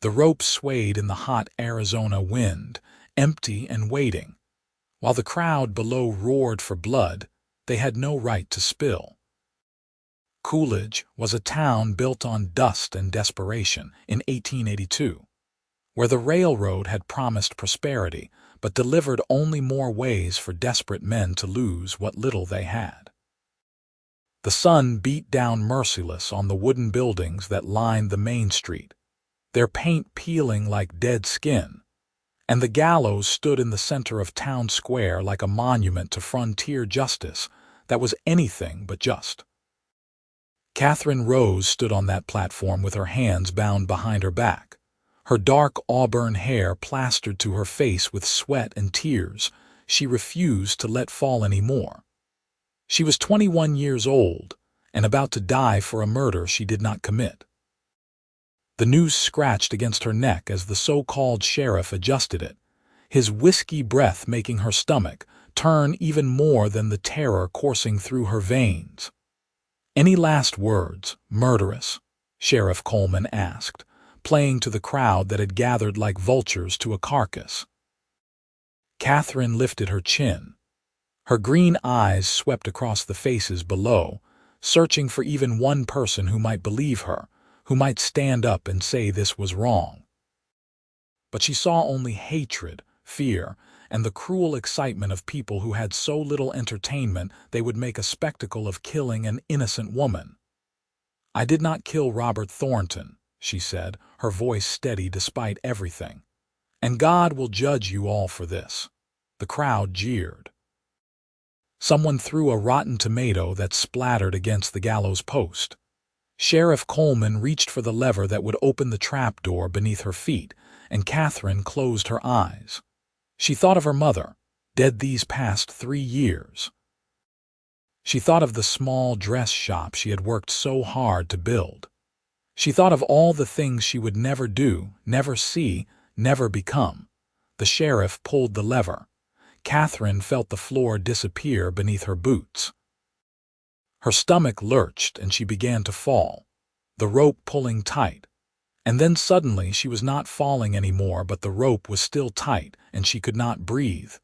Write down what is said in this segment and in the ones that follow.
The rope swayed in the hot Arizona wind, empty and waiting. While the crowd below roared for blood, they had no right to spill. Coolidge was a town built on dust and desperation in 1882, where the railroad had promised prosperity but delivered only more ways for desperate men to lose what little they had. The sun beat down merciless on the wooden buildings that lined the main street, their paint peeling like dead skin, and the gallows stood in the center of town square like a monument to frontier justice that was anything but just. Katherine Rose stood on that platform with her hands bound behind her back, her dark auburn hair plastered to her face with sweat and tears she refused to let fall any more. She was 21 years old and about to die for a murder she did not commit. The noose scratched against her neck as the so-called sheriff adjusted it, his whiskey breath making her stomach turn even more than the terror coursing through her veins. "Any last words, murderess?" Sheriff Coleman asked, playing to the crowd that had gathered like vultures to a carcass. Katherine lifted her chin. Her green eyes swept across the faces below, searching for even one person who might believe her, who might stand up and say this was wrong. But she saw only hatred, fear, and the cruel excitement of people who had so little entertainment they would make a spectacle of killing an innocent woman. "I did not kill Robert Thornton," she said, her voice steady despite everything. "And God will judge you all for this." The crowd jeered. Someone threw a rotten tomato that splattered against the gallows post. Sheriff Coleman reached for the lever that would open the trapdoor beneath her feet, and Katherine closed her eyes. She thought of her mother, dead these past 3 years. She thought of the small dress shop she had worked so hard to build. She thought of all the things she would never do, never see, never become. The sheriff pulled the lever. Katherine felt the floor disappear beneath her boots. Her stomach lurched and she began to fall, the rope pulling tight. And then suddenly she was not falling anymore, but the rope was still tight and she could not breathe,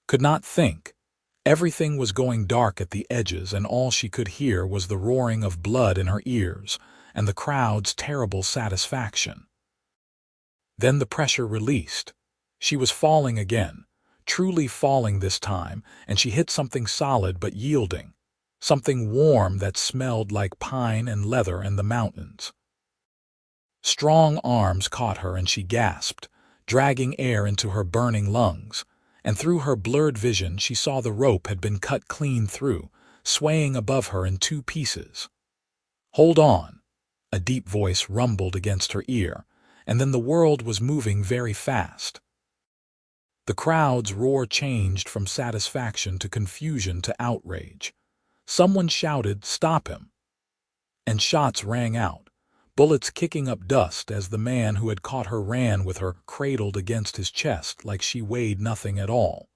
could not think. Everything was going dark at the edges and all she could hear was the roaring of blood in her ears and the crowd's terrible satisfaction. Then the pressure released. She was falling again, truly falling this time, and she hit something solid but yielding, something warm that smelled like pine and leather and the mountains. Strong arms caught her and she gasped, dragging air into her burning lungs, and through her blurred vision she saw the rope had been cut clean through, swaying above her in 2 pieces. "Hold on," a deep voice rumbled against her ear, and then the world was moving very fast. The crowd's roar changed from satisfaction to confusion to outrage. Someone shouted, "Stop him!" And shots rang out, bullets kicking up dust as the man who had caught her ran with her cradled against his chest like she weighed nothing at all.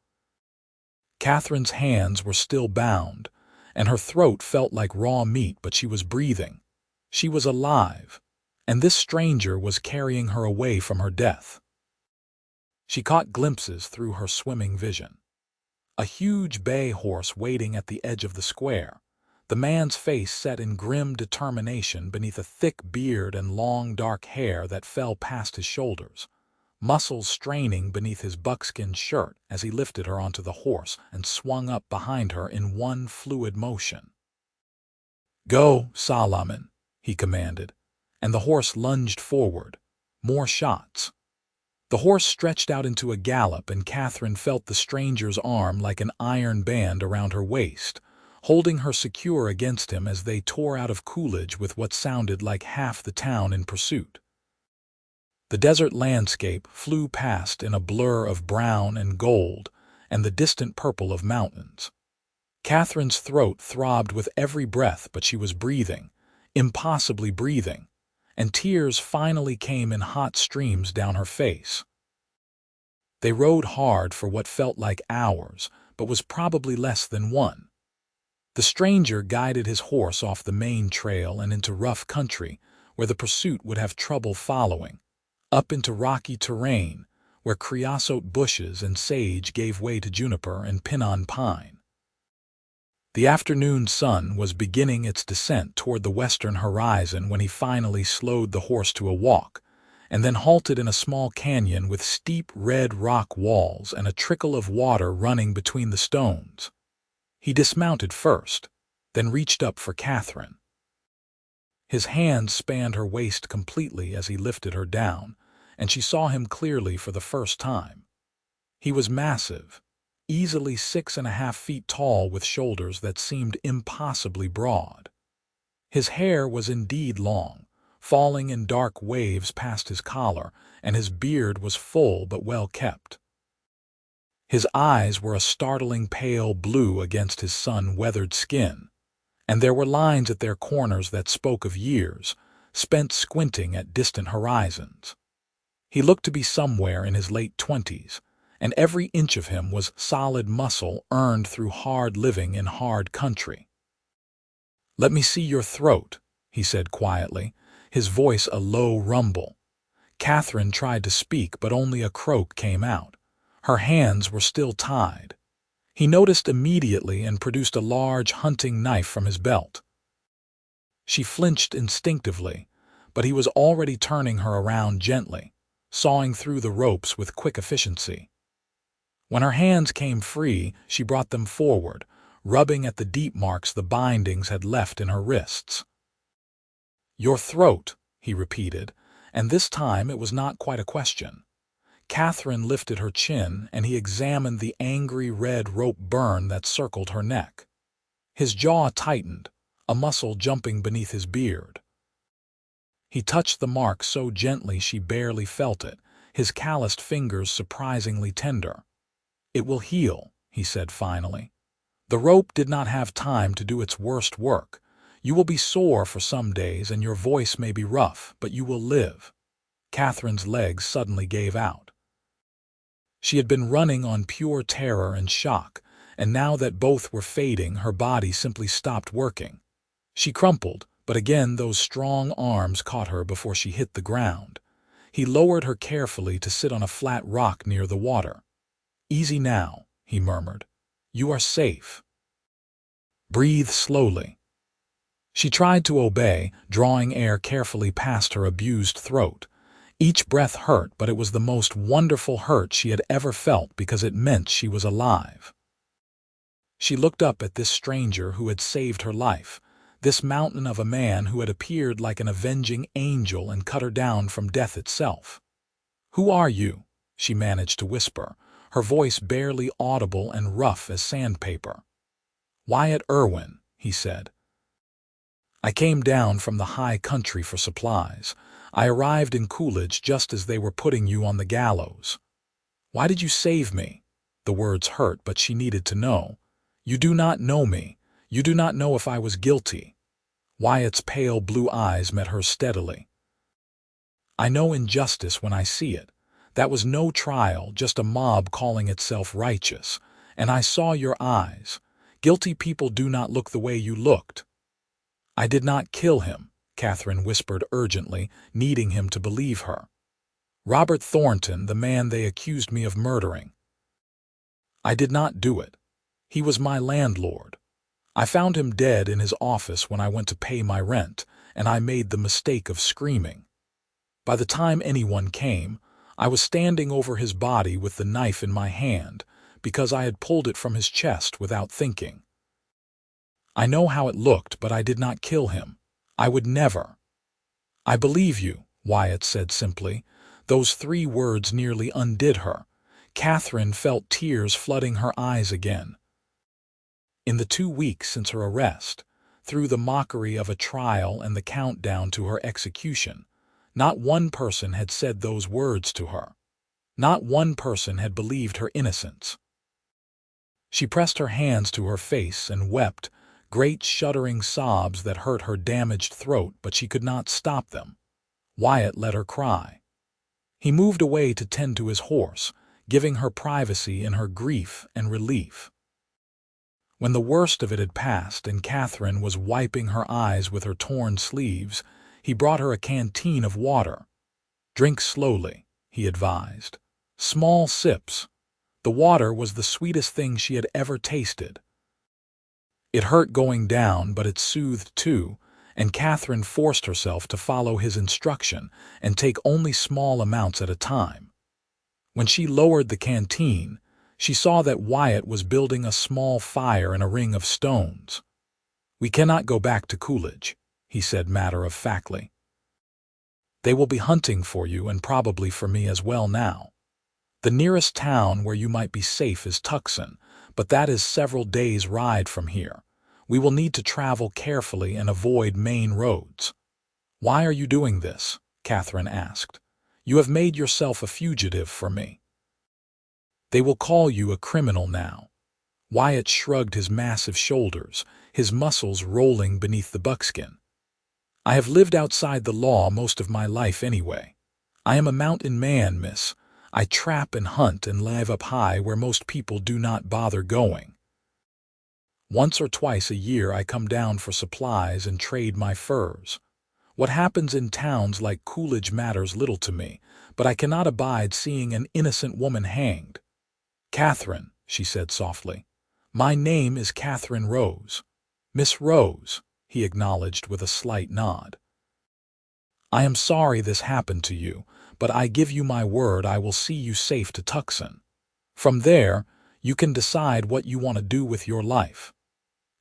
Katherine's hands were still bound, and her throat felt like raw meat, but she was breathing. She was alive, and this stranger was carrying her away from her death. She caught glimpses through her swimming vision. A huge bay horse waiting at the edge of the square, the man's face set in grim determination beneath a thick beard and long dark hair that fell past his shoulders, muscles straining beneath his buckskin shirt as he lifted her onto the horse and swung up behind her in one fluid motion. "Go, Solomon," he commanded, and the horse lunged forward. More shots. The horse stretched out into a gallop, and Katherine felt the stranger's arm like an iron band around her waist, holding her secure against him as they tore out of Coolidge with what sounded like half the town in pursuit. The desert landscape flew past in a blur of brown and gold and the distant purple of mountains. Katherine's throat throbbed with every breath, but she was breathing, impossibly breathing, and tears finally came in hot streams down her face. They rode hard for what felt like hours, but was probably less than one. The stranger guided his horse off the main trail and into rough country, where the pursuit would have trouble following. up into rocky terrain where creosote bushes and sage gave way to juniper and pinon pine. The afternoon sun was beginning its descent toward the western horizon when he finally slowed the horse to a walk, and then halted in a small canyon with steep red rock walls and a trickle of water running between the stones. He dismounted first, then reached up for Katherine. His hands spanned her waist completely as he lifted her down, and she saw him clearly for the first time. He was massive, easily 6.5 feet tall with shoulders that seemed impossibly broad. His hair was indeed long, falling in dark waves past his collar, and his beard was full but well kept. His eyes were a startling pale blue against his sun-weathered skin, and there were lines at their corners that spoke of years spent squinting at distant horizons. He looked to be somewhere in his late 20s, and every inch of him was solid muscle earned through hard living in hard country. "Let me see your throat," he said quietly, his voice a low rumble. Katherine tried to speak, but only a croak came out. Her hands were still tied. He noticed immediately and produced a large hunting knife from his belt. She flinched instinctively, but he was already turning her around gently, sawing through the ropes with quick efficiency. When her hands came free, she brought them forward, rubbing at the deep marks the bindings had left in her wrists. "Your throat," he repeated, and this time it was not quite a question. Katherine lifted her chin, and he examined the angry red rope burn that circled her neck. His jaw tightened, a muscle jumping beneath his beard. He touched the mark so gently she barely felt it, his calloused fingers surprisingly tender. "It will heal," he said finally. "The rope did not have time to do its worst work. You will be sore for some days and your voice may be rough, but you will live." Katherine's legs suddenly gave out. She had been running on pure terror and shock, and now that both were fading, her body simply stopped working. She crumpled, but again those strong arms caught her before she hit the ground. He lowered her carefully to sit on a flat rock near the water. "Easy now," he murmured. "You are safe. Breathe slowly." She tried to obey, drawing air carefully past her abused throat. Each breath hurt, but it was the most wonderful hurt she had ever felt because it meant she was alive. She looked up at this stranger who had saved her life, this mountain of a man who had appeared like an avenging angel and cut her down from death itself. "Who are you?" she managed to whisper, her voice barely audible and rough as sandpaper. "Wyatt Irwin," he said. "I came down from the high country for supplies. I arrived in Coolidge just as they were putting you on the gallows." "Why did you save me?" The words hurt, but she needed to know. "You do not know me. You do not know if I was guilty." Wyatt's pale blue eyes met hers steadily. "I know injustice when I see it. That was no trial, just a mob calling itself righteous. And I saw your eyes. Guilty people do not look the way you looked." "I did not kill him," Katherine whispered urgently, needing him to believe her. "Robert Thornton, the man they accused me of murdering. I did not do it. He was my landlord. I found him dead in his office when I went to pay my rent, and I made the mistake of screaming. By the time anyone came, I was standing over his body with the knife in my hand because I had pulled it from his chest without thinking. I know how it looked, but I did not kill him. I would never." "I believe you," Wyatt said simply. Those 3 words nearly undid her. Katherine felt tears flooding her eyes again. In the 2 weeks since her arrest, through the mockery of a trial and the countdown to her execution, not one person had said those words to her. Not one person had believed her innocence. She pressed her hands to her face and wept, great shuddering sobs that hurt her damaged throat, but she could not stop them. Wyatt let her cry. He moved away to tend to his horse, giving her privacy in her grief and relief. When the worst of it had passed and Katherine was wiping her eyes with her torn sleeves, he brought her a canteen of water. Drink slowly, he advised. Small sips. The water was the sweetest thing she had ever tasted. It hurt going down, but it soothed too, and Katherine forced herself to follow his instruction and take only small amounts at a time. When she lowered the canteen, she saw that Wyatt was building a small fire in a ring of stones. "We cannot go back to Coolidge," he said matter-of-factly. "They will be hunting for you and probably for me as well now. The nearest town where you might be safe is Tucson, but that is several days' ride from here. We will need to travel carefully and avoid main roads." "Why are you doing this?" Katherine asked. "You have made yourself a fugitive for me." "They will call you a criminal now." Wyatt shrugged his massive shoulders, his muscles rolling beneath the buckskin. "I have lived outside the law most of my life anyway. I am a mountain man, miss. I trap and hunt and live up high where most people do not bother going. Once or twice a year I come down for supplies and trade my furs. What happens in towns like Coolidge matters little to me, but I cannot abide seeing an innocent woman hanged." "Katherine," she said softly. "My name is Katherine Rose." "Miss Rose," he acknowledged with a slight nod. "I am sorry this happened to you, but I give you my word I will see you safe to Tucson. From there, you can decide what you want to do with your life."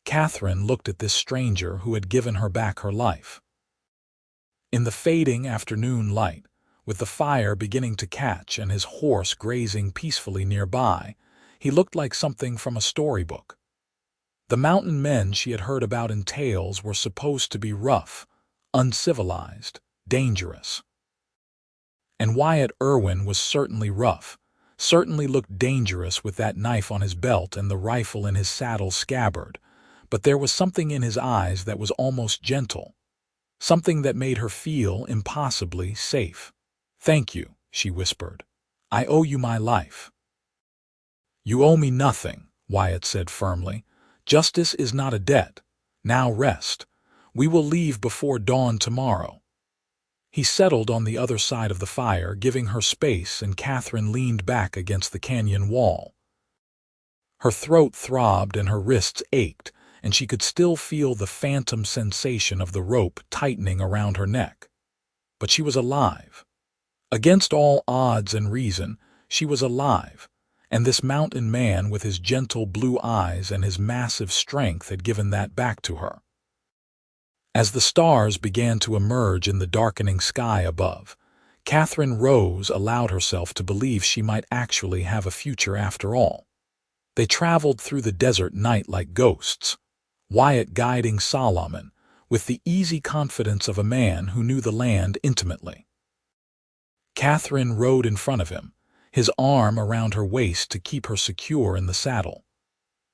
Katherine looked at this stranger who had given her back her life. In the fading afternoon light, with the fire beginning to catch and his horse grazing peacefully nearby, he looked like something from a storybook. The mountain men she had heard about in tales were supposed to be rough, uncivilized, dangerous. And Wyatt Irwin was certainly rough, certainly looked dangerous with that knife on his belt and the rifle in his saddle scabbard, but there was something in his eyes that was almost gentle, something that made her feel impossibly safe. "Thank you," she whispered. "I owe you my life." "You owe me nothing," Wyatt said firmly. "Justice is not a debt. Now rest. We will leave before dawn tomorrow." He settled on the other side of the fire, giving her space, and Katherine leaned back against the canyon wall. Her throat throbbed and her wrists ached, and she could still feel the phantom sensation of the rope tightening around her neck. But she was alive. Against all odds and reason, she was alive, and this mountain man with his gentle blue eyes and his massive strength had given that back to her. As the stars began to emerge in the darkening sky above, Katherine Rose allowed herself to believe she might actually have a future after all. They traveled through the desert night like ghosts, Wyatt guiding Solomon with the easy confidence of a man who knew the land intimately. Katherine rode in front of him, his arm around her waist to keep her secure in the saddle.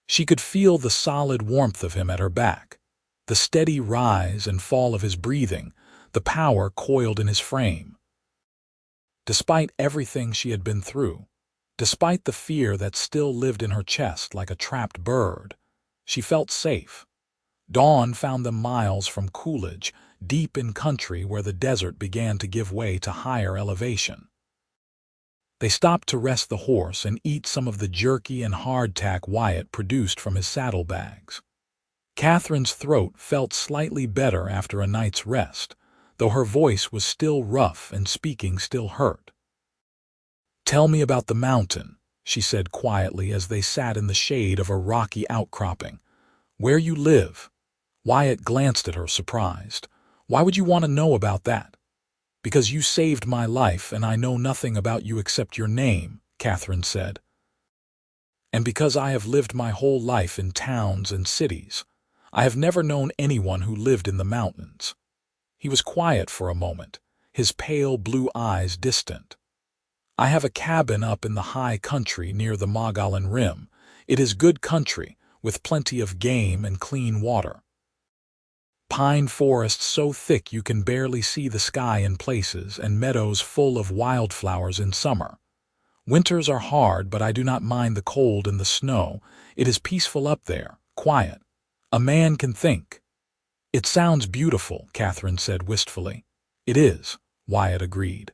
She could feel the solid warmth of him at her back, the steady rise and fall of his breathing, the power coiled in his frame. Despite everything she had been through, despite the fear that still lived in her chest like a trapped bird, she felt safe. Dawn found them miles from Coolidge, deep in country where the desert began to give way to higher elevation. They stopped to rest the horse and eat some of the jerky and hardtack Wyatt produced from his saddlebags. Katherine's throat felt slightly better after a night's rest, though her voice was still rough and speaking still hurt. "Tell me about the mountain," she said quietly as they sat in the shade of a rocky outcropping. "Where you live." Wyatt glanced at her, surprised. "Why would you want to know about that?" "Because you saved my life and I know nothing about you except your name," Katherine said. "And because I have lived my whole life in towns and cities, I have never known anyone who lived in the mountains." He was quiet for a moment, his pale blue eyes distant. "I have a cabin up in the high country near the Mogollon Rim. It is good country, with plenty of game and clean water. Pine forests so thick you can barely see the sky in places, and meadows full of wildflowers in summer. Winters are hard, but I do not mind the cold and the snow. It is peaceful up there, quiet. A man can think." "It sounds beautiful," Katherine said wistfully. "It is," Wyatt agreed.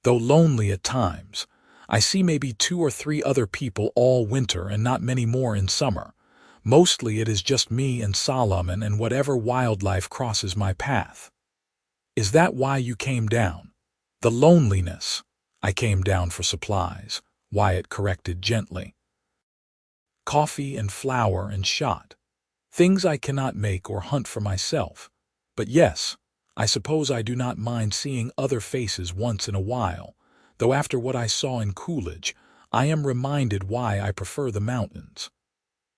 Though lonely at times, I see maybe 2 or 3 other people all winter and not many more in summer. Mostly it is just me and Solomon and whatever wildlife crosses my path." "Is that why you came down?" "The loneliness." "I came down for supplies," Wyatt corrected gently. "Coffee and flour and shot. Things I cannot make or hunt for myself. But yes, I suppose I do not mind seeing other faces once in a while, though after what I saw in Coolidge, I am reminded why I prefer the mountains."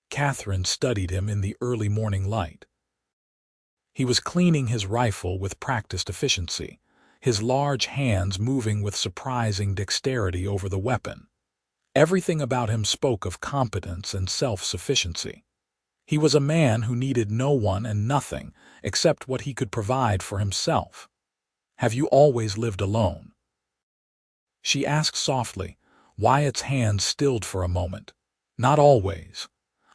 Katherine studied him in the early morning light. He was cleaning his rifle with practiced efficiency, his large hands moving with surprising dexterity over the weapon. Everything about him spoke of competence and self-sufficiency. He was a man who needed no one and nothing except what he could provide for himself. "Have you always lived alone?" she asked softly. Wyatt's hand stilled for a moment. "Not always.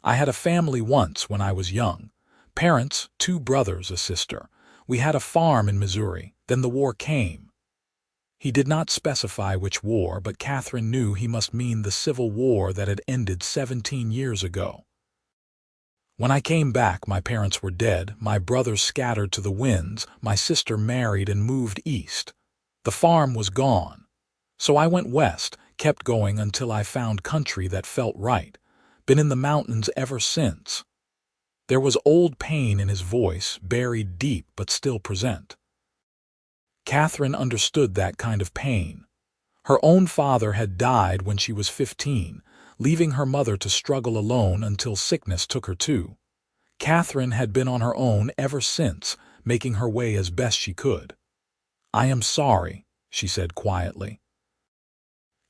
I had a family once when I was young. Parents, 2 brothers, a sister. We had a farm in Missouri. Then the war came." He did not specify which war, but Katherine knew he must mean the Civil War that had ended 17 years ago. "When I came back, my parents were dead, my brothers scattered to the winds, my sister married and moved east. The farm was gone. So I went west, kept going until I found country that felt right. Been in the mountains ever since." There was old pain in his voice, buried deep but still present. Katherine understood that kind of pain. Her own father had died when she was 15, leaving her mother to struggle alone until sickness took her too. Katherine had been on her own ever since, making her way as best she could. "I am sorry," she said quietly.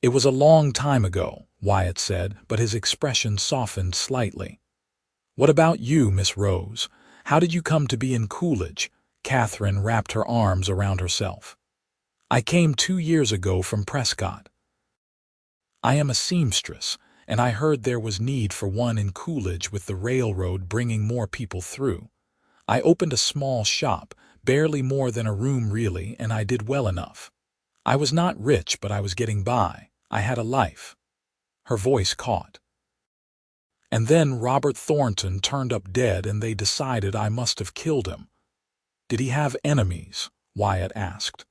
"It was a long time ago," Wyatt said, but his expression softened slightly. "What about you, Miss Rose? How did you come to be in Coolidge?" Katherine wrapped her arms around herself. "I came 2 years ago from Prescott. I am a seamstress, and I heard there was need for one in Coolidge with the railroad bringing more people through. I opened a small shop, barely more than a room really, and I did well enough. I was not rich, but I was getting by. I had a life." Her voice caught. "And then Robert Thornton turned up dead and they decided I must have killed him." "Did he have enemies?" Wyatt asked.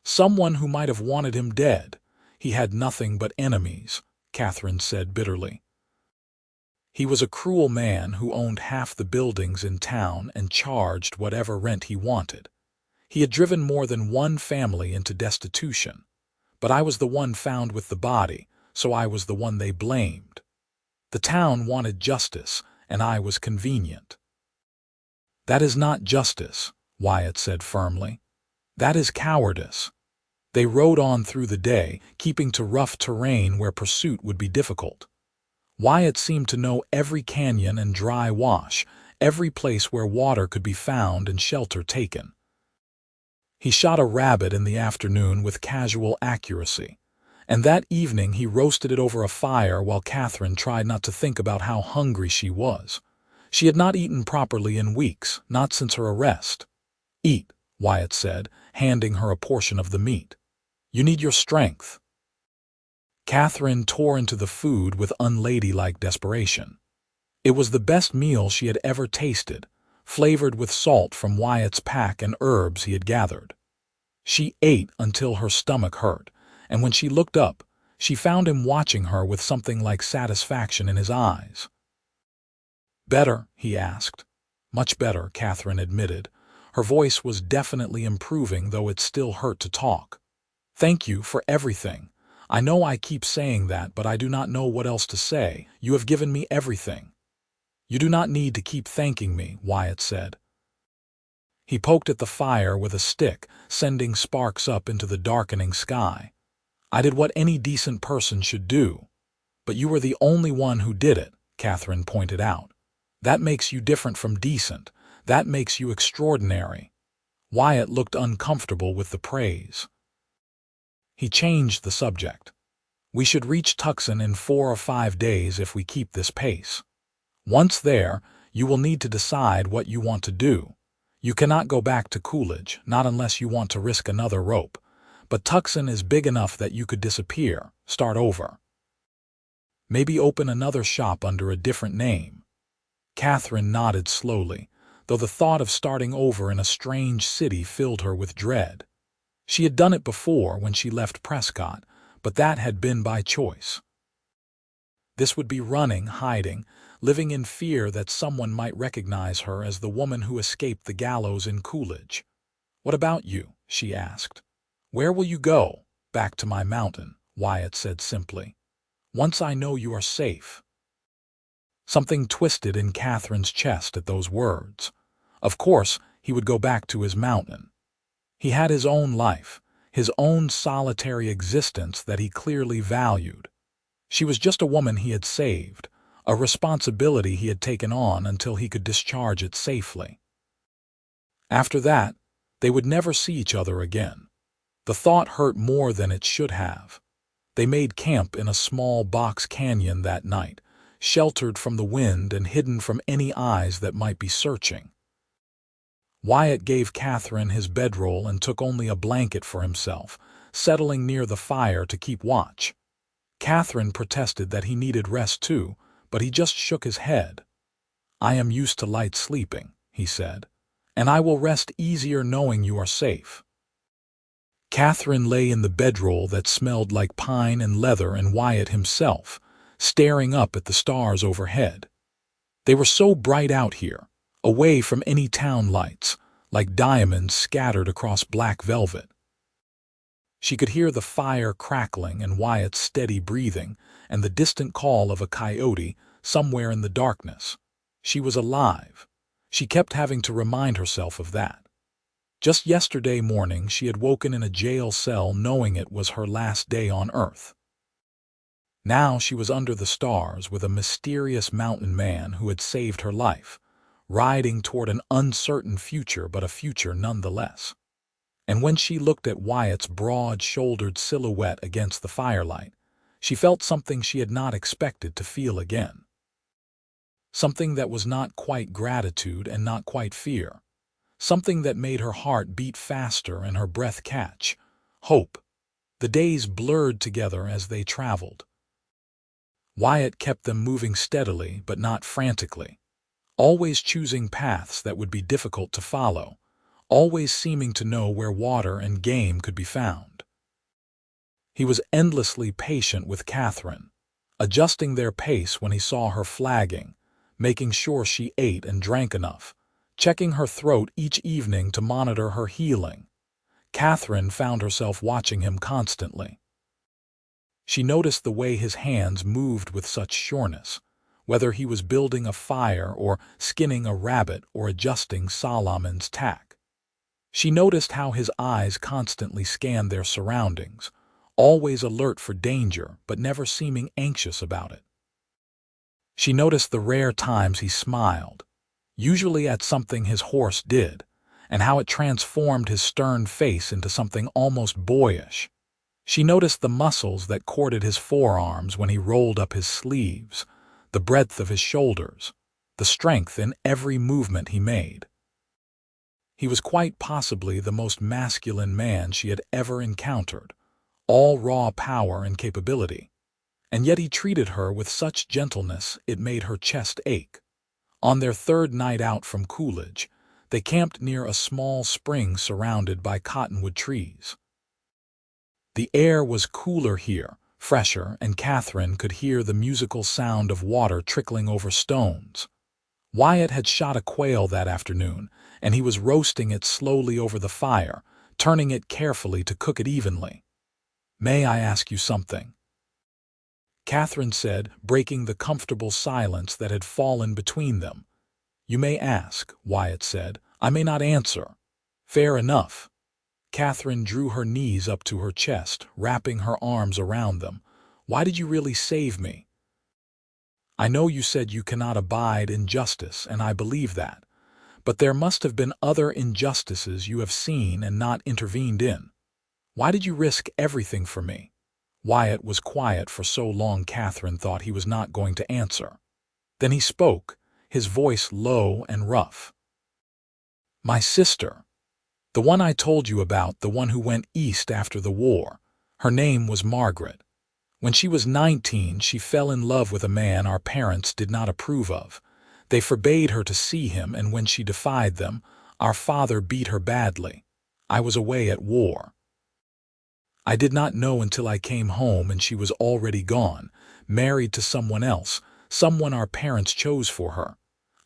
"Someone who might have wanted him dead." "He had nothing but enemies," Katherine said bitterly. "He was a cruel man who owned half the buildings in town and charged whatever rent he wanted. He had driven more than one family into destitution. But I was the one found with the body, so I was the one they blamed. The town wanted justice, and I was convenient." "That is not justice," Wyatt said firmly. "That is cowardice." They rode on through the day, keeping to rough terrain where pursuit would be difficult. Wyatt seemed to know every canyon and dry wash, every place where water could be found and shelter taken. He shot a rabbit in the afternoon with casual accuracy, and that evening he roasted it over a fire while Katherine tried not to think about how hungry she was. She had not eaten properly in weeks, not since her arrest. "Eat," Wyatt said, handing her a portion of the meat. "You need your strength." Katherine tore into the food with unladylike desperation. It was the best meal she had ever tasted, flavored with salt from Wyatt's pack and herbs he had gathered. She ate until her stomach hurt, and when she looked up, she found him watching her with something like satisfaction in his eyes. "Better?" he asked. "Much better," Katherine admitted. Her voice was definitely improving, though it still hurt to talk. "Thank you for everything. I know I keep saying that, but I do not know what else to say. You have given me everything." "You do not need to keep thanking me," Wyatt said. He poked at the fire with a stick, sending sparks up into the darkening sky. "I did what any decent person should do." "But you were the only one who did it," Katherine pointed out. "That makes you different from decent. That makes you extraordinary." Wyatt looked uncomfortable with the praise. He changed the subject. "We should reach Tucson in 4 or 5 days if we keep this pace. Once there, you will need to decide what you want to do. You cannot go back to Coolidge, not unless you want to risk another rope. but Tucson is big enough that you could disappear, start over. Maybe open another shop under a different name. Katherine nodded slowly, though the thought of starting over in a strange city filled her with dread. She had done it before when she left Prescott, but that had been by choice. This would be running, hiding, living in fear that someone might recognize her as the woman who escaped the gallows in Coolidge. "What about you?" she asked. "Where will you go?" "Back to my mountain," Wyatt said simply. "Once I know you are safe." Something twisted in Katherine's chest at those words. Of course, he would go back to his mountain. He had his own life, his own solitary existence that he clearly valued. She was just a woman he had saved, a responsibility he had taken on until he could discharge it safely. After that, they would never see each other again. The thought hurt more than it should have. They made camp in a small box canyon that night, sheltered from the wind and hidden from any eyes that might be searching. Wyatt gave Katherine his bedroll and took only a blanket for himself, settling near the fire to keep watch. Katherine protested that he needed rest too, but he just shook his head. "I am used to light sleeping," he said, "and I will rest easier knowing you are safe." Katherine lay in the bedroll that smelled like pine and leather and Wyatt himself, staring up at the stars overhead. They were so bright out here, away from any town lights, like diamonds scattered across black velvet. She could hear the fire crackling and Wyatt's steady breathing and the distant call of a coyote somewhere in the darkness. She was alive. She kept having to remind herself of that. Just yesterday morning she had woken in a jail cell knowing it was her last day on Earth. Now she was under the stars with a mysterious mountain man who had saved her life, riding toward an uncertain future but a future nonetheless. And when she looked at Wyatt's broad-shouldered silhouette against the firelight, she felt something she had not expected to feel again. Something that was not quite gratitude and not quite fear. Something that made her heart beat faster and her breath catch. Hope. The days blurred together as they traveled. Wyatt kept them moving steadily but not frantically, always choosing paths that would be difficult to follow, always seeming to know where water and game could be found. He was endlessly patient with Katherine, adjusting their pace when he saw her flagging, making sure she ate and drank enough, checking her throat each evening to monitor her healing. Katherine found herself watching him constantly. She noticed the way his hands moved with such sureness, whether he was building a fire or skinning a rabbit or adjusting Solomon's tack. She noticed how his eyes constantly scanned their surroundings, always alert for danger but never seeming anxious about it. She noticed the rare times he smiled, usually at something his horse did, and how it transformed his stern face into something almost boyish. She noticed the muscles that corded his forearms when he rolled up his sleeves, the breadth of his shoulders, the strength in every movement he made. He was quite possibly the most masculine man she had ever encountered, all raw power and capability, and yet he treated her with such gentleness it made her chest ache. On their third night out from Coolidge, they camped near a small spring surrounded by cottonwood trees. The air was cooler here, fresher, and Katherine could hear the musical sound of water trickling over stones. Wyatt had shot a quail that afternoon, and he was roasting it slowly over the fire, turning it carefully to cook it evenly. "May I ask you something?" Katherine said, breaking the comfortable silence that had fallen between them. "You may ask," Wyatt said. "I may not answer." "Fair enough." Katherine drew her knees up to her chest, wrapping her arms around them. "Why did you really save me?" "I know you said you cannot abide injustice, and I believe that. But there must have been other injustices you have seen and not intervened in. Why did you risk everything for me?" Wyatt was quiet for so long Katherine thought he was not going to answer. Then he spoke, his voice low and rough. "My sister." The one I told you about, the one who went east after the war. Her name was Margaret. When she was 19, she fell in love with a man our parents did not approve of. They forbade her to see him, and when she defied them, our father beat her badly. I was away at war. I did not know until I came home and she was already gone, married to someone else, someone our parents chose for her.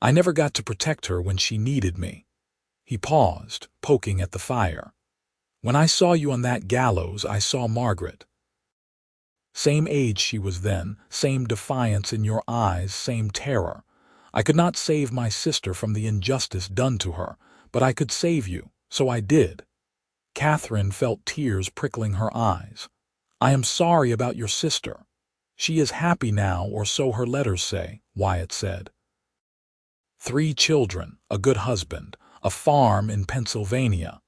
I never got to protect her when she needed me. He paused, poking at the fire. When I saw you on that gallows, I saw Margaret. Same age she was then, same defiance in your eyes, same terror. I could not save my sister from the injustice done to her, but I could save you, so I did. Katherine felt tears prickling her eyes. I am sorry about your sister. She is happy now, or so her letters say, Wyatt said. 3 children, a good husband, a farm in Pennsylvania.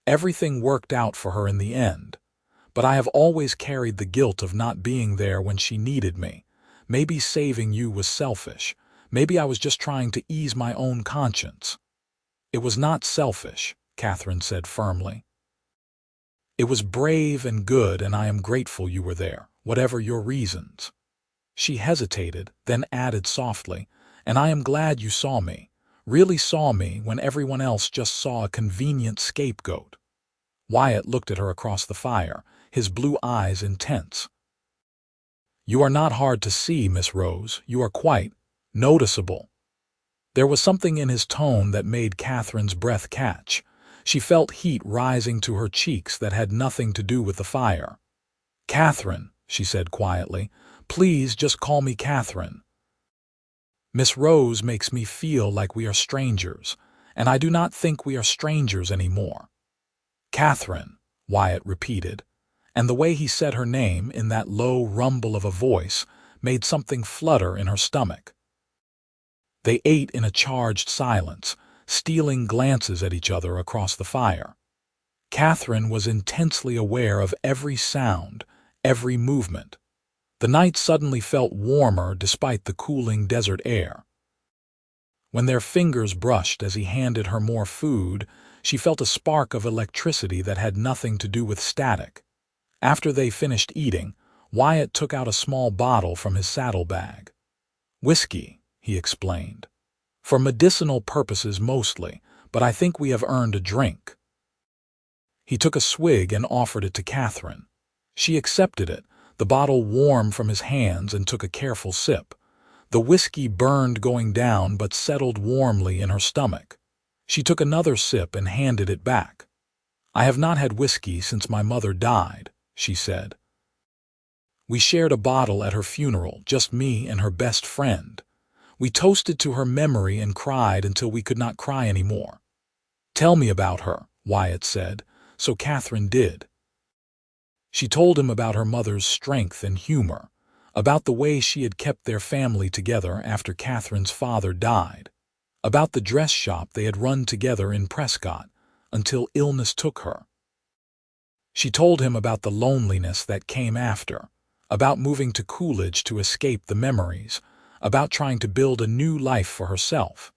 Everything worked out for her in the end. But I have always carried the guilt of not being there when she needed me. Maybe saving you was selfish. Maybe I was just trying to ease my own conscience. It was not selfish, Katherine said firmly. It was brave and good, and I am grateful you were there, whatever your reasons. She hesitated, then added softly, and I am glad you saw me, really saw me when everyone else just saw a convenient scapegoat. Wyatt looked at her across the fire, his blue eyes intense. You are not hard to see, Miss Rose. You are quite noticeable. There was something in his tone that made Katherine's breath catch. She felt heat rising to her cheeks that had nothing to do with the fire. Katherine, she said quietly, please just call me Katherine. Miss Rose makes me feel like we are strangers, and I do not think we are strangers anymore. Katherine, Wyatt repeated, and the way he said her name in that low rumble of a voice made something flutter in her stomach. They ate in a charged silence, stealing glances at each other across the fire. Katherine was intensely aware of every sound, every movement. The night suddenly felt warmer despite the cooling desert air. When their fingers brushed as he handed her more food, she felt a spark of electricity that had nothing to do with static. After they finished eating, Wyatt took out a small bottle from his saddlebag. Whiskey, he explained. For medicinal purposes mostly, but I think we have earned a drink. He took a swig and offered it to Katherine. She accepted it, the bottle warm from his hands, and took a careful sip. The whiskey burned going down but settled warmly in her stomach. She took another sip and handed it back. I have not had whiskey since my mother died, she said. We shared a bottle at her funeral, just me and her best friend. We toasted to her memory and cried until we could not cry anymore. Tell me about her, Wyatt said, so Katherine did. She told him about her mother's strength and humor, about the way she had kept their family together after Katherine's father died, about the dress shop they had run together in Prescott until illness took her. She told him about the loneliness that came after, about moving to Coolidge to escape the memories, about trying to build a new life for herself.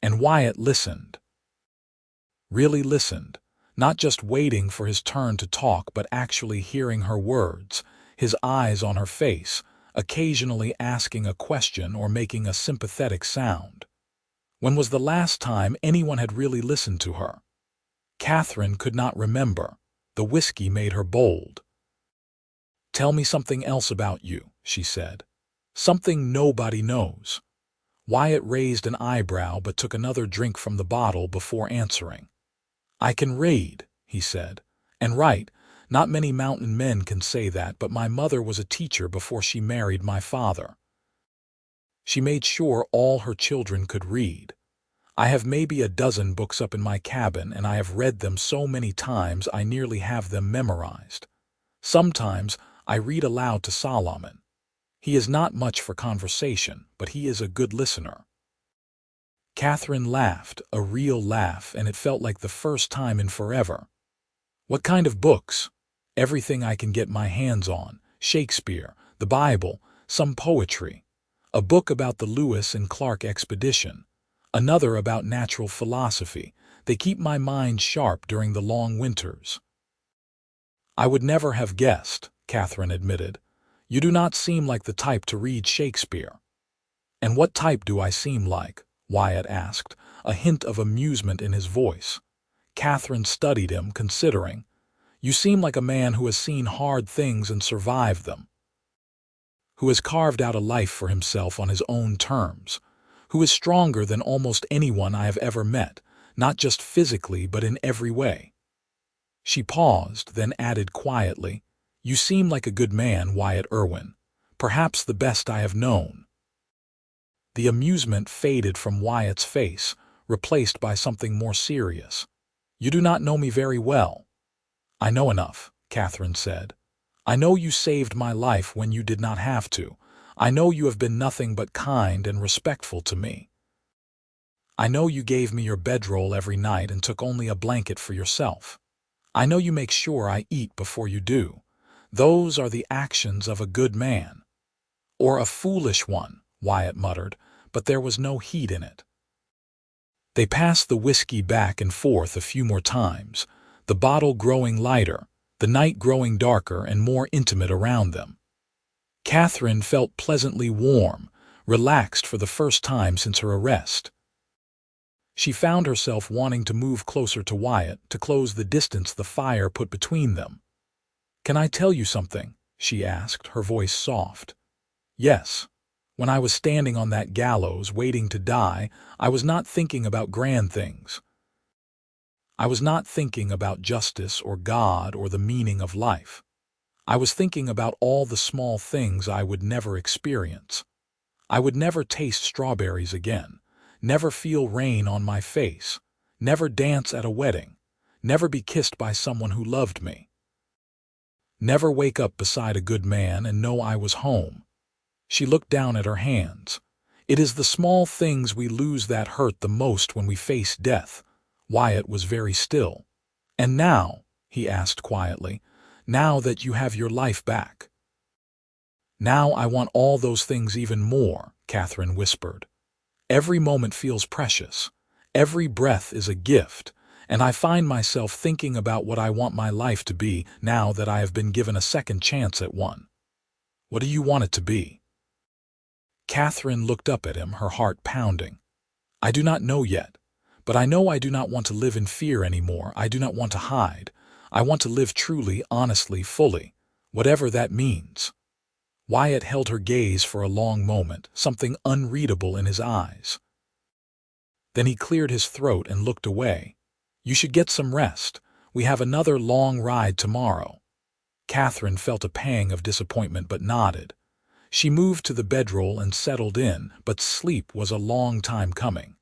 And Wyatt listened. Really listened, not just waiting for his turn to talk, but actually hearing her words, his eyes on her face, occasionally asking a question or making a sympathetic sound. When was the last time anyone had really listened to her? Katherine could not remember. The whiskey made her bold. Tell me something else about you, she said. Something nobody knows. Wyatt raised an eyebrow but took another drink from the bottle before answering. I can read, he said, and write. Not many mountain men can say that, but my mother was a teacher before she married my father. She made sure all her children could read. I have maybe a dozen books up in my cabin, and I have read them so many times I nearly have them memorized. Sometimes I read aloud to Solomon. He is not much for conversation, but he is a good listener. Katherine laughed, a real laugh, and it felt like the first time in forever. What kind of books? Everything I can get my hands on. Shakespeare, the Bible, some poetry. A book about the Lewis and Clark expedition. Another about natural philosophy. They keep my mind sharp during the long winters." "I would never have guessed," Katherine admitted. "You do not seem like the type to read Shakespeare." "And what type do I seem like?" Wyatt asked, a hint of amusement in his voice. Katherine studied him, considering. "You seem like a man who has seen hard things and survived them, who has carved out a life for himself on his own terms, who is stronger than almost anyone I have ever met, not just physically but in every way." She paused, then added quietly, "You seem like a good man, Wyatt Irwin, perhaps the best I have known." The amusement faded from Wyatt's face, replaced by something more serious. "You do not know me very well." "I know enough," Katherine said. "I know you saved my life when you did not have to. I know you have been nothing but kind and respectful to me. I know you gave me your bedroll every night and took only a blanket for yourself. I know you make sure I eat before you do. Those are the actions of a good man." "Or a foolish one," Wyatt muttered, but there was no heat in it. They passed the whiskey back and forth a few more times, the bottle growing lighter, the night growing darker and more intimate around them. Katherine felt pleasantly warm, relaxed for the first time since her arrest. She found herself wanting to move closer to Wyatt, to close the distance the fire put between them. "Can I tell you something?" she asked, her voice soft. "Yes. When I was standing on that gallows, waiting to die, I was not thinking about grand things. I was not thinking about justice or God or the meaning of life. I was thinking about all the small things I would never experience. I would never taste strawberries again, never feel rain on my face, never dance at a wedding, never be kissed by someone who loved me, never wake up beside a good man and know I was home." She looked down at her hands. "It is the small things we lose that hurt the most when we face death." Wyatt was very still. "And now," he asked quietly, "now that you have your life back?" "Now I want all those things even more," Katherine whispered. "Every moment feels precious. Every breath is a gift, and I find myself thinking about what I want my life to be now that I have been given a second chance at one." "What do you want it to be?" Katherine looked up at him, her heart pounding. "I do not know yet. But I know I do not want to live in fear anymore. I do not want to hide. I want to live truly, honestly, fully, whatever that means." Wyatt held her gaze for a long moment, something unreadable in his eyes. Then he cleared his throat and looked away. "You should get some rest. We have another long ride tomorrow." Katherine felt a pang of disappointment but nodded. She moved to the bedroll and settled in, but sleep was a long time coming.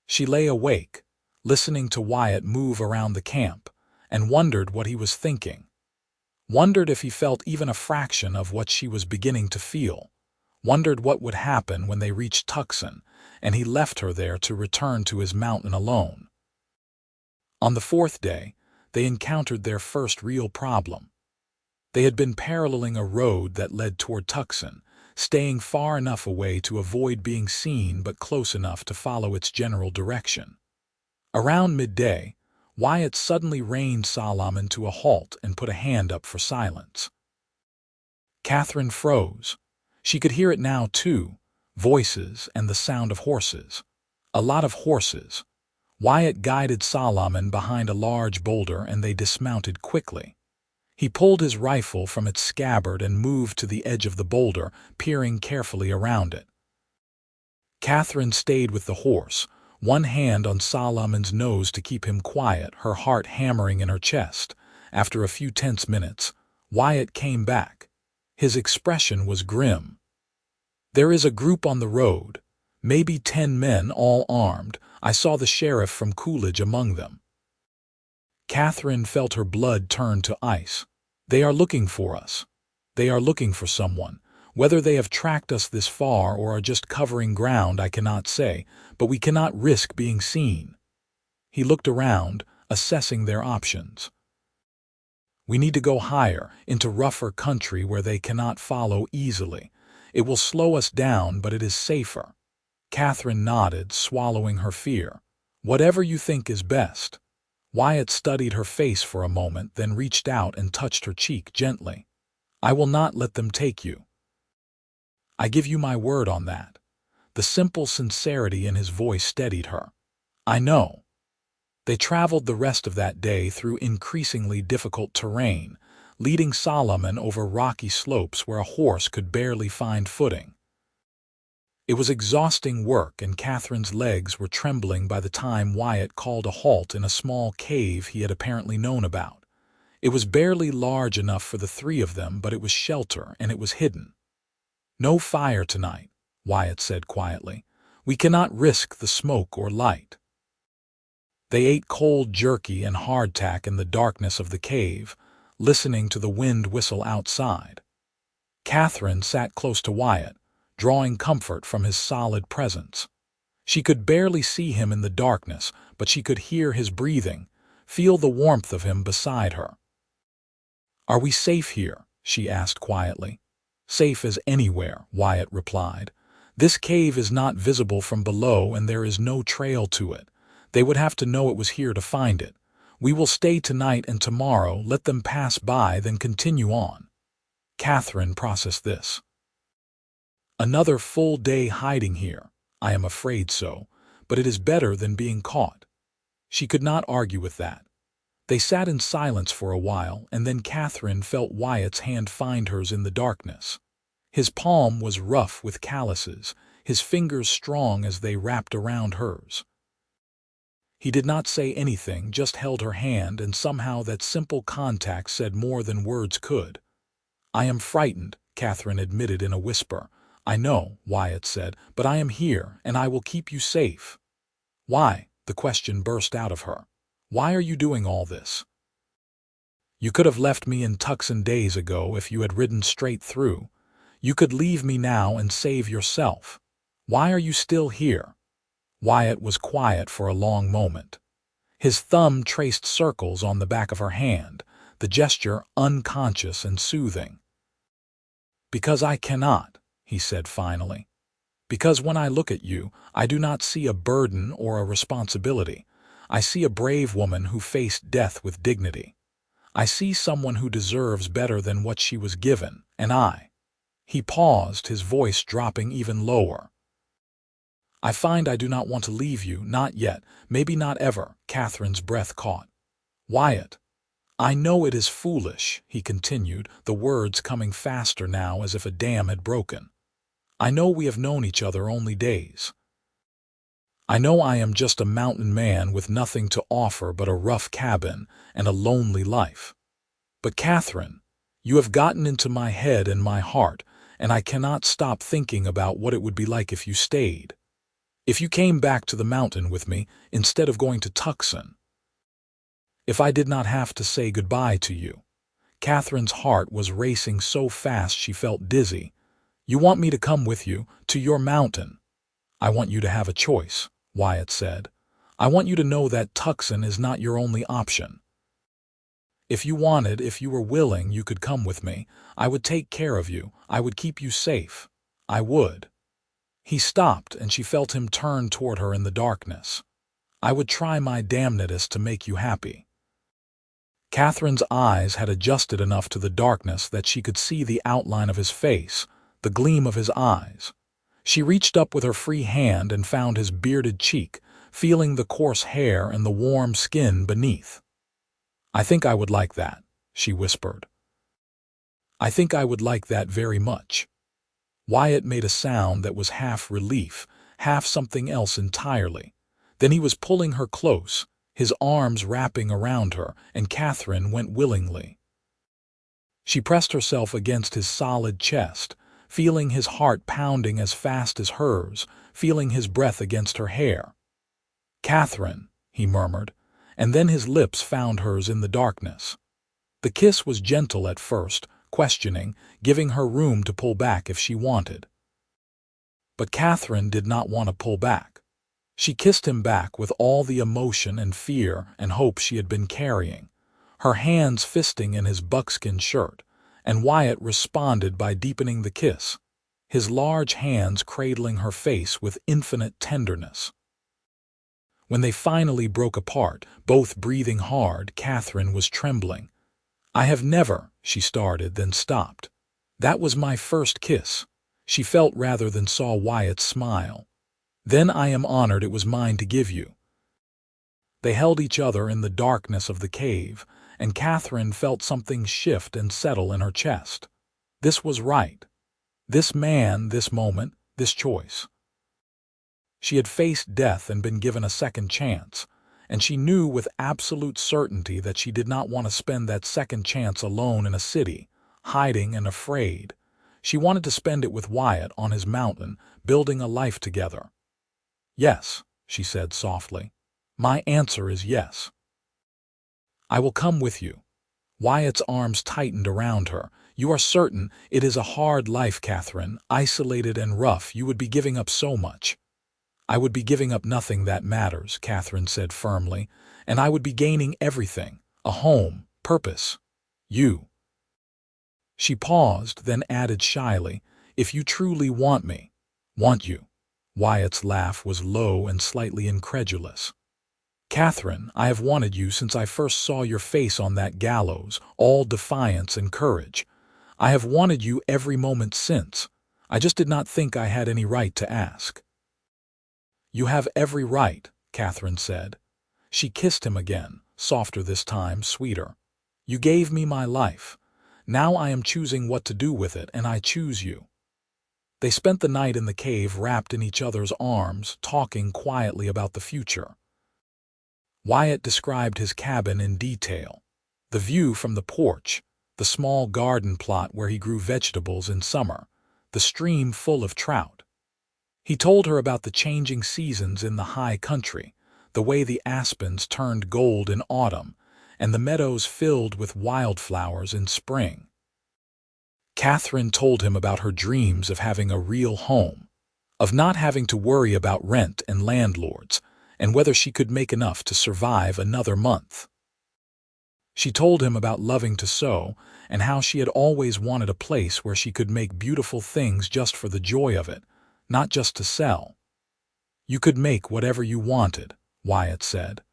She lay awake, listening to Wyatt move around the camp, and wondered what he was thinking. Wondered if he felt even a fraction of what she was beginning to feel. Wondered what would happen when they reached Tucson, and he left her there to return to his mountain alone. On the fourth day, they encountered their first real problem. They had been paralleling a road that led toward Tucson, staying far enough away to avoid being seen but close enough to follow its general direction. Around midday, Wyatt suddenly reined Solomon to a halt and put a hand up for silence. Katherine froze. She could hear it now too, voices and the sound of horses. A lot of horses. Wyatt guided Solomon behind a large boulder and they dismounted quickly. He pulled his rifle from its scabbard and moved to the edge of the boulder, peering carefully around it. Katherine stayed with the horse, one hand on Solomon's nose to keep him quiet, her heart hammering in her chest. After a few tense minutes, Wyatt came back. His expression was grim. "There is a group on the road, maybe 10 men, all armed. I saw the sheriff from Coolidge among them." Katherine felt her blood turn to ice. "They are looking for us. They are looking for someone. Whether they have tracked us this far or are just covering ground, I cannot say, but we cannot risk being seen." He looked around, assessing their options. "We need to go higher, into rougher country where they cannot follow easily. It will slow us down, but it is safer." Katherine nodded, swallowing her fear. Whatever you think is best." Wyatt studied her face for a moment, then reached out and touched her cheek gently. "I will not let them take you. I give you my word on that." The simple sincerity in his voice steadied her. "I know." They traveled the rest of that day through increasingly difficult terrain, leading Solomon over rocky slopes where a horse could barely find footing. It was exhausting work, and Katherine's legs were trembling by the time Wyatt called a halt in a small cave he had apparently known about. It was barely large enough for the three of them, but it was shelter and it was hidden. "No fire tonight," Wyatt said quietly. "We cannot risk the smoke or light." They ate cold jerky and hardtack in the darkness of the cave, listening to the wind whistle outside. Katherine sat close to Wyatt, drawing comfort from his solid presence. She could barely see him in the darkness, but she could hear his breathing, feel the warmth of him beside her. "Are we safe here?" she asked quietly. "Safe as anywhere," Wyatt replied. "This cave is not visible from below and there is no trail to it. They would have to know it was here to find it. We will stay tonight and tomorrow, let them pass by, then continue on." Katherine processed this. "Another full day hiding here. I am afraid so, but it is better than being caught." She could not argue with that. They sat in silence for a while, and then Katherine felt Wyatt's hand find hers in the darkness. His palm was rough with calluses, his fingers strong as they wrapped around hers. He did not say anything, just held her hand, and somehow that simple contact said more than words could. "I am frightened," Katherine admitted in a whisper. "I know," Wyatt said, "but I am here, and I will keep you safe." "Why?" the question burst out of her. "Why are you doing all this? You could have left me in Tucson days ago if you had ridden straight through. You could leave me now and save yourself. Why are you still here?" Wyatt was quiet for a long moment. His thumb traced circles on the back of her hand, the gesture unconscious and soothing. "Because I cannot," he said finally. "Because when I look at you, I do not see a burden or a responsibility. I see a brave woman who faced death with dignity. I see someone who deserves better than what she was given, and I—" He paused, his voice dropping even lower. "I find I do not want to leave you, not yet, maybe not ever." Katherine's breath caught. "Wyatt, I know it is foolish," he continued, the words coming faster now as if a dam had broken. "I know we have known each other only days. I know I am just a mountain man with nothing to offer but a rough cabin and a lonely life. But Katherine, you have gotten into my head and my heart, and I cannot stop thinking about what it would be like if you stayed. If you came back to the mountain with me instead of going to Tucson. If I did not have to say goodbye to you." Katherine's heart was racing so fast she felt dizzy. "You want me to come with you, to your mountain?" "I want you to have a choice," Wyatt said. "I want you to know that Tucson is not your only option. If you wanted, if you were willing, you could come with me. I would take care of you. I would keep you safe. I would." He stopped, and she felt him turn toward her in the darkness. "I would try my damnedest to make you happy." Katherine's eyes had adjusted enough to the darkness that she could see the outline of his face, the gleam of his eyes. She reached up with her free hand and found his bearded cheek, feeling the coarse hair and the warm skin beneath. "I think I would like that," she whispered. "I think I would like that very much." Wyatt made a sound that was half relief, half something else entirely. Then he was pulling her close, his arms wrapping around her, and Katherine went willingly. She pressed herself against his solid chest, feeling his heart pounding as fast as hers, feeling his breath against her hair. "Katherine," he murmured, and then his lips found hers in the darkness. The kiss was gentle at first, questioning, giving her room to pull back if she wanted. But Katherine did not want to pull back. She kissed him back with all the emotion and fear and hope she had been carrying, her hands fisting in his buckskin shirt, and Wyatt responded by deepening the kiss, his large hands cradling her face with infinite tenderness. When they finally broke apart, both breathing hard, Katherine was trembling. "I have never," she started, then stopped. "That was my first kiss." She felt rather than saw Wyatt smile. "Then I am honored it was mine to give you." They held each other in the darkness of the cave, and Katherine felt something shift and settle in her chest. This was right. This man, this moment, this choice. She had faced death and been given a second chance, and she knew with absolute certainty that she did not want to spend that second chance alone in a city, hiding and afraid. She wanted to spend it with Wyatt on his mountain, building a life together. "Yes," she said softly. "My answer is yes. I will come with you." Wyatt's arms tightened around her. "You are certain it is a hard life, Katherine, isolated and rough. You would be giving up so much." "I would be giving up nothing that matters," Katherine said firmly, "and I would be gaining everything, a home, purpose, you." She paused, then added shyly, "If you truly want me." "Want you?" Wyatt's laugh was low and slightly incredulous. "Katherine, I have wanted you since I first saw your face on that gallows, all defiance and courage. I have wanted you every moment since. I just did not think I had any right to ask." "You have every right," Katherine said. She kissed him again, softer this time, sweeter. "You gave me my life. Now I am choosing what to do with it, and I choose you." They spent the night in the cave wrapped in each other's arms, talking quietly about the future. Wyatt described his cabin in detail. The view from the porch, the small garden plot where he grew vegetables in summer, the stream full of trout. He told her about the changing seasons in the high country, the way the aspens turned gold in autumn, and the meadows filled with wildflowers in spring. Katherine told him about her dreams of having a real home, of not having to worry about rent and landlords, and whether she could make enough to survive another month. She told him about loving to sew and how she had always wanted a place where she could make beautiful things just for the joy of it, not just to sell. "You could make whatever you wanted," Wyatt said.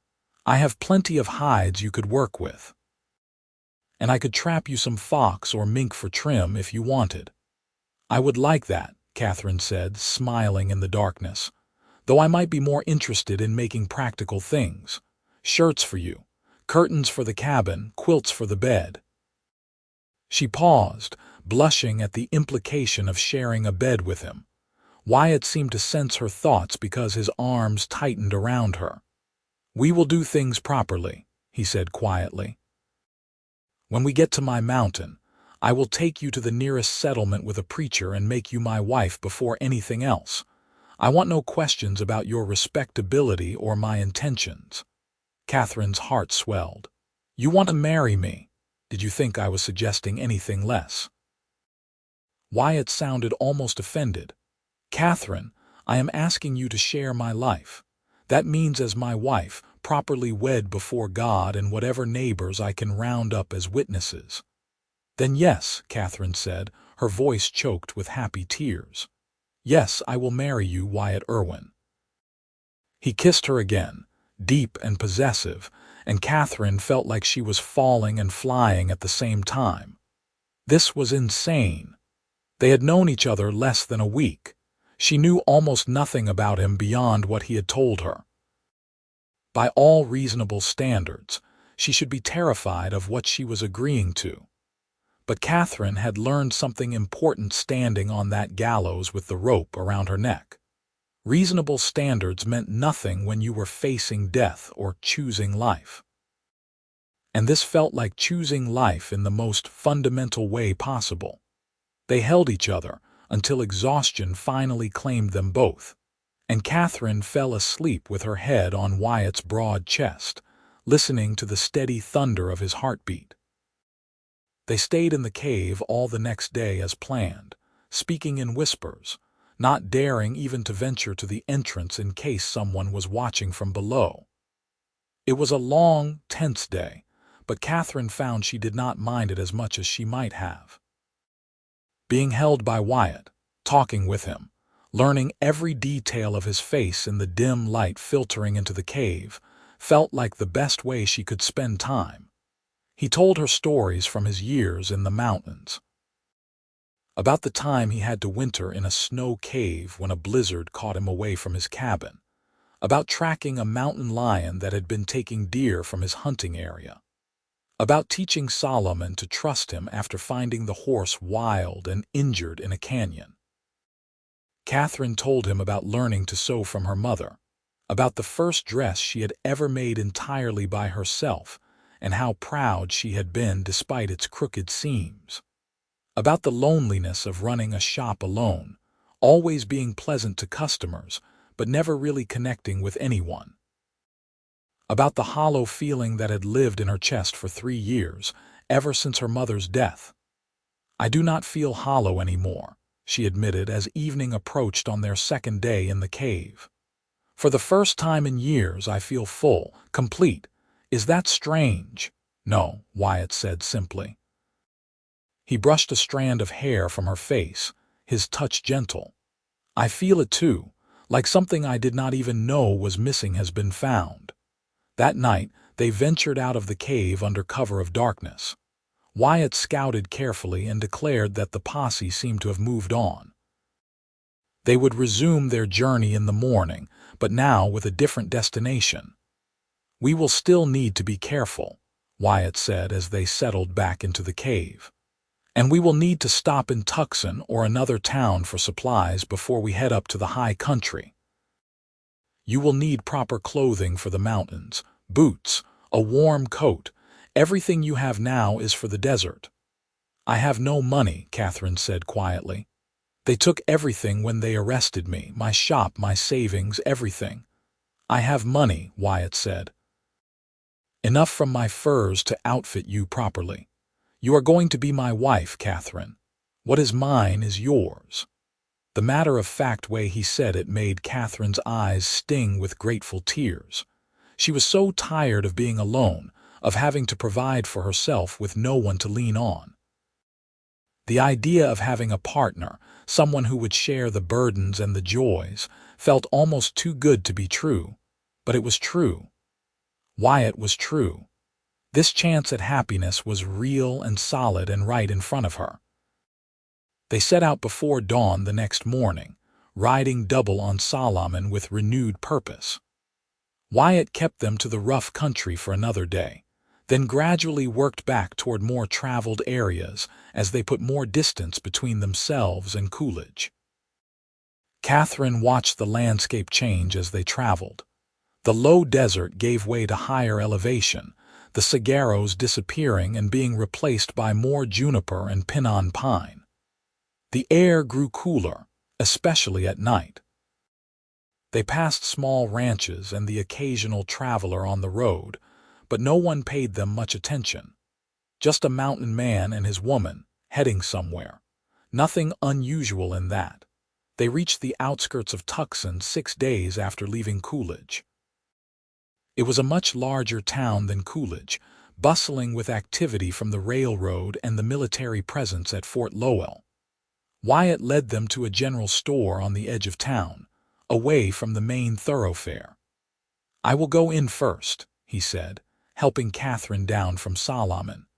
"I have plenty of hides you could work with. And I could trap you some fox or mink for trim if you wanted." "I would like that," Katherine said, smiling in the darkness, "though I might be more interested in making practical things. Shirts for you, curtains for the cabin, quilts for the bed." She paused, blushing at the implication of sharing a bed with him. Wyatt seemed to sense her thoughts because his arms tightened around her. "We will do things properly," he said quietly. "When we get to my mountain, I will take you to the nearest settlement with a preacher and make you my wife before anything else. I want no questions about your respectability or my intentions." Katherine's heart swelled. "You want to marry me? Did you think I was suggesting anything less?" Wyatt sounded almost offended. "Katherine, I am asking you to share my life. That means as my wife, properly wed before God and whatever neighbors I can round up as witnesses." "Then yes," Katherine said, her voice choked with happy tears. "Yes, I will marry you, Wyatt Irwin." He kissed her again, deep and possessive, and Katherine felt like she was falling and flying at the same time. This was insane. They had known each other less than a week. She knew almost nothing about him beyond what he had told her. By all reasonable standards, she should be terrified of what she was agreeing to. But Katherine had learned something important standing on that gallows with the rope around her neck. Reasonable standards meant nothing when you were facing death or choosing life. And this felt like choosing life in the most fundamental way possible. They held each other until exhaustion finally claimed them both, and Katherine fell asleep with her head on Wyatt's broad chest, listening to the steady thunder of his heartbeat. They stayed in the cave all the next day as planned, speaking in whispers, not daring even to venture to the entrance in case someone was watching from below. It was a long, tense day, but Katherine found she did not mind it as much as she might have. Being held by Wyatt, talking with him, Learning every detail of his face in the dim light filtering into the cave felt like the best way she could spend time. He told her stories from his years in the mountains. About the time he had to winter in a snow cave when a blizzard caught him away from his cabin. About tracking a mountain lion that had been taking deer from his hunting area. About teaching Solomon to trust him after finding the horse wild and injured in a canyon. Katherine told him about learning to sew from her mother, about the first dress she had ever made entirely by herself, and how proud she had been despite its crooked seams. About the loneliness of running a shop alone, always being pleasant to customers, but never really connecting with anyone. About the hollow feeling that had lived in her chest for 3 years, ever since her mother's death. "I do not feel hollow anymore," she admitted as evening approached on their second day in the cave. "For the first time in years I feel full, complete. Is that strange?" "No," Wyatt said simply. He brushed a strand of hair from her face, his touch gentle. "I feel it too, like something I did not even know was missing has been found." That night, they ventured out of the cave under cover of darkness. Wyatt scouted carefully and declared that the posse seemed to have moved on. They would resume their journey in the morning, but now with a different destination. "We will still need to be careful," Wyatt said as they settled back into the cave. "And we will need to stop in Tucson or another town for supplies before we head up to the high country. You will need proper clothing for the mountains, boots, a warm coat. Everything you have now is for the desert." "I have no money," Katherine said quietly. "They took everything when they arrested me, my shop, my savings, everything." "I have money," Wyatt said. "Enough from my furs to outfit you properly. You are going to be my wife, Katherine. What is mine is yours." The matter-of-fact way he said it made Katherine's eyes sting with grateful tears. She was so tired of being alone, of having to provide for herself with no one to lean on. The idea of having a partner, someone who would share the burdens and the joys, felt almost too good to be true. But it was true. Wyatt was true. This chance at happiness was real and solid and right in front of her. They set out before dawn the next morning, riding double on Solomon with renewed purpose. Wyatt kept them to the rough country for another day, then gradually worked back toward more traveled areas as they put more distance between themselves and Coolidge. Katherine watched the landscape change as they traveled. The low desert gave way to higher elevation, the saguaros disappearing and being replaced by more juniper and pinon pine. The air grew cooler, especially at night. They passed small ranches and the occasional traveler on the road, but no one paid them much attention. Just a mountain man and his woman, heading somewhere. Nothing unusual in that. They reached the outskirts of Tucson 6 days after leaving Coolidge. It was a much larger town than Coolidge, bustling with activity from the railroad and the military presence at Fort Lowell. Wyatt led them to a general store on the edge of town, away from the main thoroughfare. "I will go in first," he said, helping Katherine down from Solomon.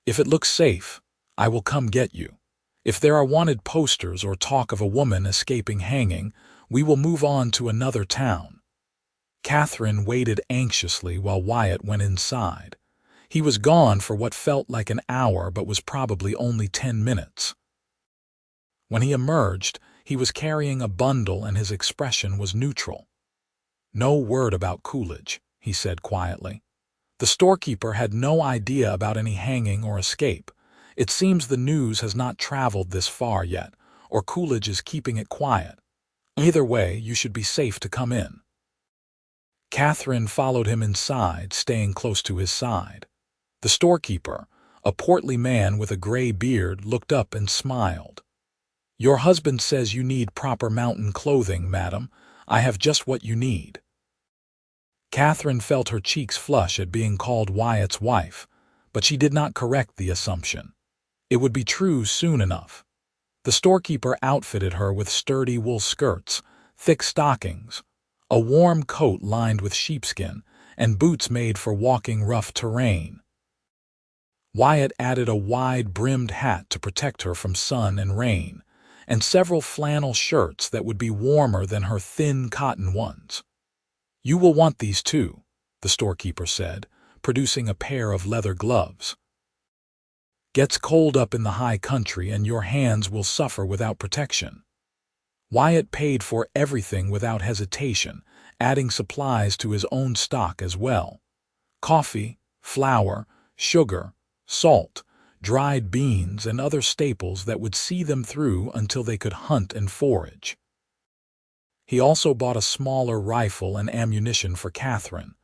"If it looks safe, I will come get you. If there are wanted posters or talk of a woman escaping hanging, we will move on to another town." Katherine waited anxiously while Wyatt went inside. He was gone for what felt like an hour but was probably only 10 minutes. When he emerged, he was carrying a bundle and his expression was neutral. "No word about Coolidge," he said quietly. "The storekeeper had no idea about any hanging or escape. It seems the news has not traveled this far yet, or Coolidge is keeping it quiet. Either way, you should be safe to come in." Katherine followed him inside, staying close to his side. The storekeeper, a portly man with a gray beard, looked up and smiled. "Your husband says you need proper mountain clothing, madam. I have just what you need." Katherine felt her cheeks flush at being called Wyatt's wife, but she did not correct the assumption. It would be true soon enough. The storekeeper outfitted her with sturdy wool skirts, thick stockings, a warm coat lined with sheepskin, and boots made for walking rough terrain. Wyatt added a wide-brimmed hat to protect her from sun and rain, and several flannel shirts that would be warmer than her thin cotton ones. "You will want these too," the storekeeper said, producing a pair of leather gloves. "Gets cold up in the high country and your hands will suffer without protection." Wyatt paid for everything without hesitation, adding supplies to his own stock as well. Coffee, flour, sugar, salt, dried beans, and other staples that would see them through until they could hunt and forage. He also bought a smaller rifle and ammunition for Katherine.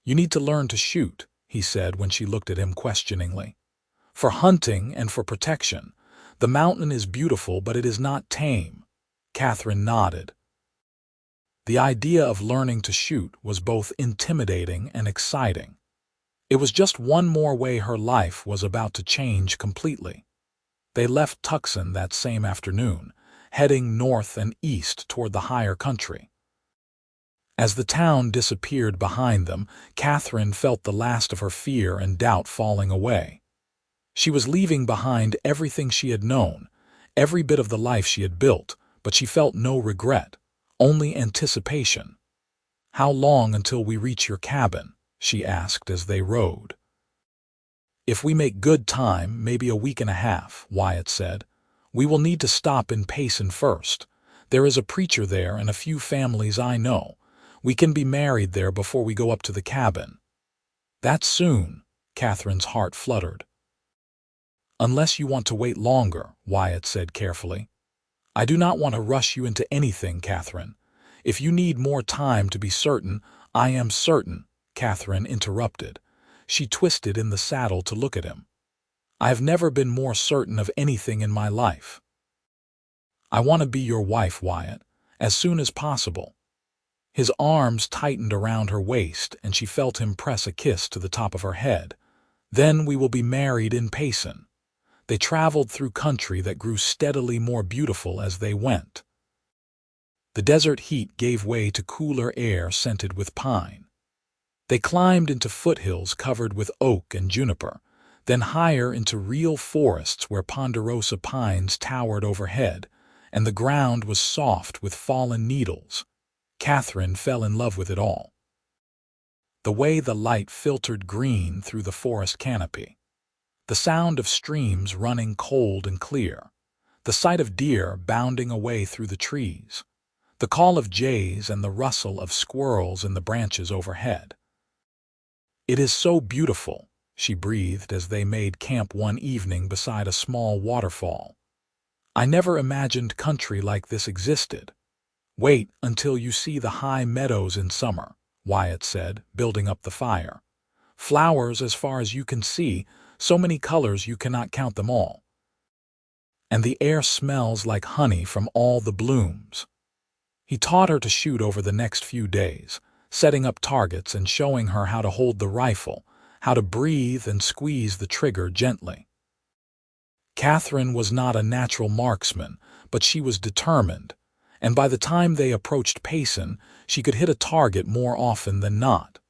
"You need to learn to shoot," he said when she looked at him questioningly. "For hunting and for protection. The mountain is beautiful, but it is not tame." Katherine nodded. The idea of learning to shoot was both intimidating and exciting. It was just one more way her life was about to change completely. They left Tucson that same afternoon, heading north and east toward the higher country. As the town disappeared behind them, Katherine felt the last of her fear and doubt falling away. She was leaving behind everything she had known, every bit of the life she had built, but she felt no regret, only anticipation. "How long until we reach your cabin?" she asked as they rode. "If we make good time, maybe a week and a half," Wyatt said. "We will need to stop in Payson first. There is a preacher there and a few families I know. We can be married there before we go up to the cabin." "That's soon," Katherine's heart fluttered. "Unless you want to wait longer," Wyatt said carefully. "I do not want to rush you into anything, Katherine. If you need more time to be certain—" "I am certain," Katherine interrupted. She twisted in the saddle to look at him. "I have never been more certain of anything in my life. I want to be your wife, Wyatt, as soon as possible." His arms tightened around her waist, and she felt him press a kiss to the top of her head. "Then we will be married in Payson." They traveled through country that grew steadily more beautiful as they went. The desert heat gave way to cooler air scented with pine. They climbed into foothills covered with oak and juniper, then higher into real forests where ponderosa pines towered overhead, and the ground was soft with fallen needles. Katherine fell in love with it all. The way the light filtered green through the forest canopy, the sound of streams running cold and clear, the sight of deer bounding away through the trees, the call of jays and the rustle of squirrels in the branches overhead. "It is so beautiful," she breathed as they made camp one evening beside a small waterfall. "I never imagined country like this existed." "Wait until you see the high meadows in summer," Wyatt said, building up the fire. "Flowers as far as you can see, so many colors you cannot count them all. And the air smells like honey from all the blooms." He taught her to shoot over the next few days, setting up targets and showing her how to hold the rifle, how to breathe and squeeze the trigger gently. Katherine was not a natural marksman, but she was determined, and by the time they approached Payson, she could hit a target more often than not.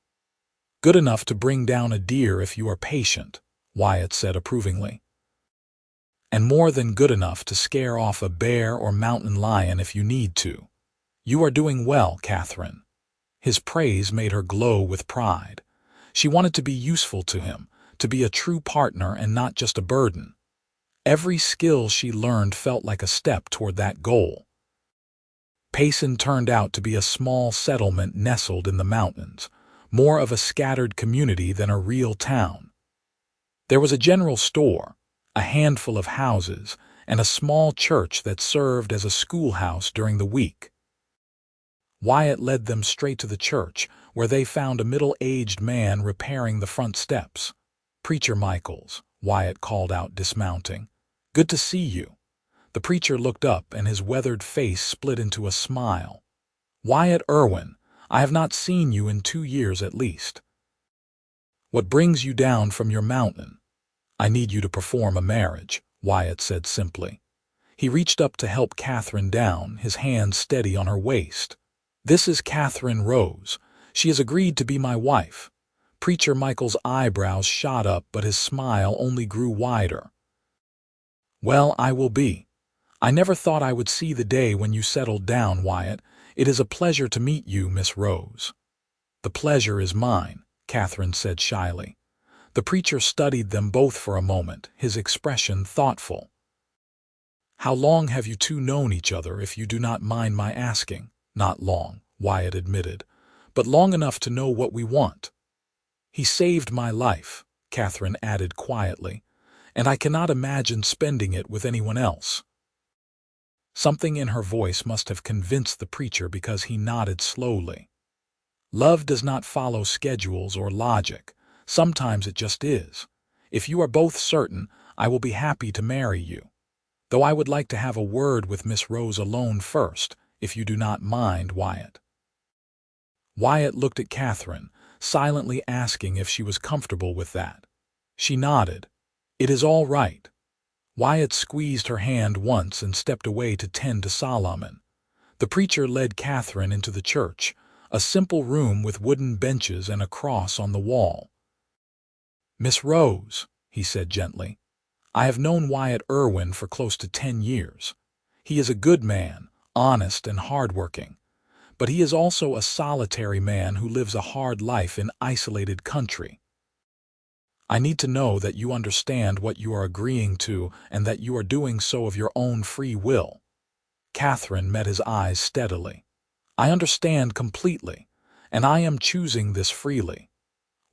"Good enough to bring down a deer if you are patient," Wyatt said approvingly. "And more than good enough to scare off a bear or mountain lion if you need to. You are doing well, Katherine." His praise made her glow with pride. She wanted to be useful to him, to be a true partner and not just a burden. Every skill she learned felt like a step toward that goal. Payson turned out to be a small settlement nestled in the mountains, more of a scattered community than a real town. There was a general store, a handful of houses, and a small church that served as a schoolhouse during the week. Wyatt led them straight to the church, where they found a middle-aged man repairing the front steps. "Preacher Michaels," Wyatt called out, dismounting. "Good to see you." The preacher looked up, and his weathered face split into a smile. "Wyatt Irwin, I have not seen you in 2 years at least. What brings you down from your mountain?" "I need you to perform a marriage," Wyatt said simply. He reached up to help Katherine down, his hand steady on her waist. "This is Katherine Rose. She has agreed to be my wife." Preacher Michael's eyebrows shot up, but his smile only grew wider. "Well, I will be. I never thought I would see the day when you settled down, Wyatt. It is a pleasure to meet you, Miss Rose." "The pleasure is mine," Katherine said shyly. The preacher studied them both for a moment, his expression thoughtful. "How long have you two known each other, if you do not mind my asking?" "Not long," Wyatt admitted, "but long enough to know what we want." "He saved my life," Katherine added quietly, "and I cannot imagine spending it with anyone else." Something in her voice must have convinced the preacher, because he nodded slowly. "Love does not follow schedules or logic. Sometimes it just is. If you are both certain, I will be happy to marry you. Though I would like to have a word with Miss Rose alone first, if you do not mind, Wyatt." Wyatt looked at Katherine, silently asking if she was comfortable with that. She nodded. "It is all right." Wyatt squeezed her hand once and stepped away to tend to Solomon. The preacher led Katherine into the church, a simple room with wooden benches and a cross on the wall. "Miss Rose," he said gently, "I have known Wyatt Irwin for close to 10 years. He is a good man, honest and hardworking. But he is also a solitary man who lives a hard life in isolated country. I need to know that you understand what you are agreeing to and that you are doing so of your own free will." Katherine met his eyes steadily. "I understand completely, and I am choosing this freely.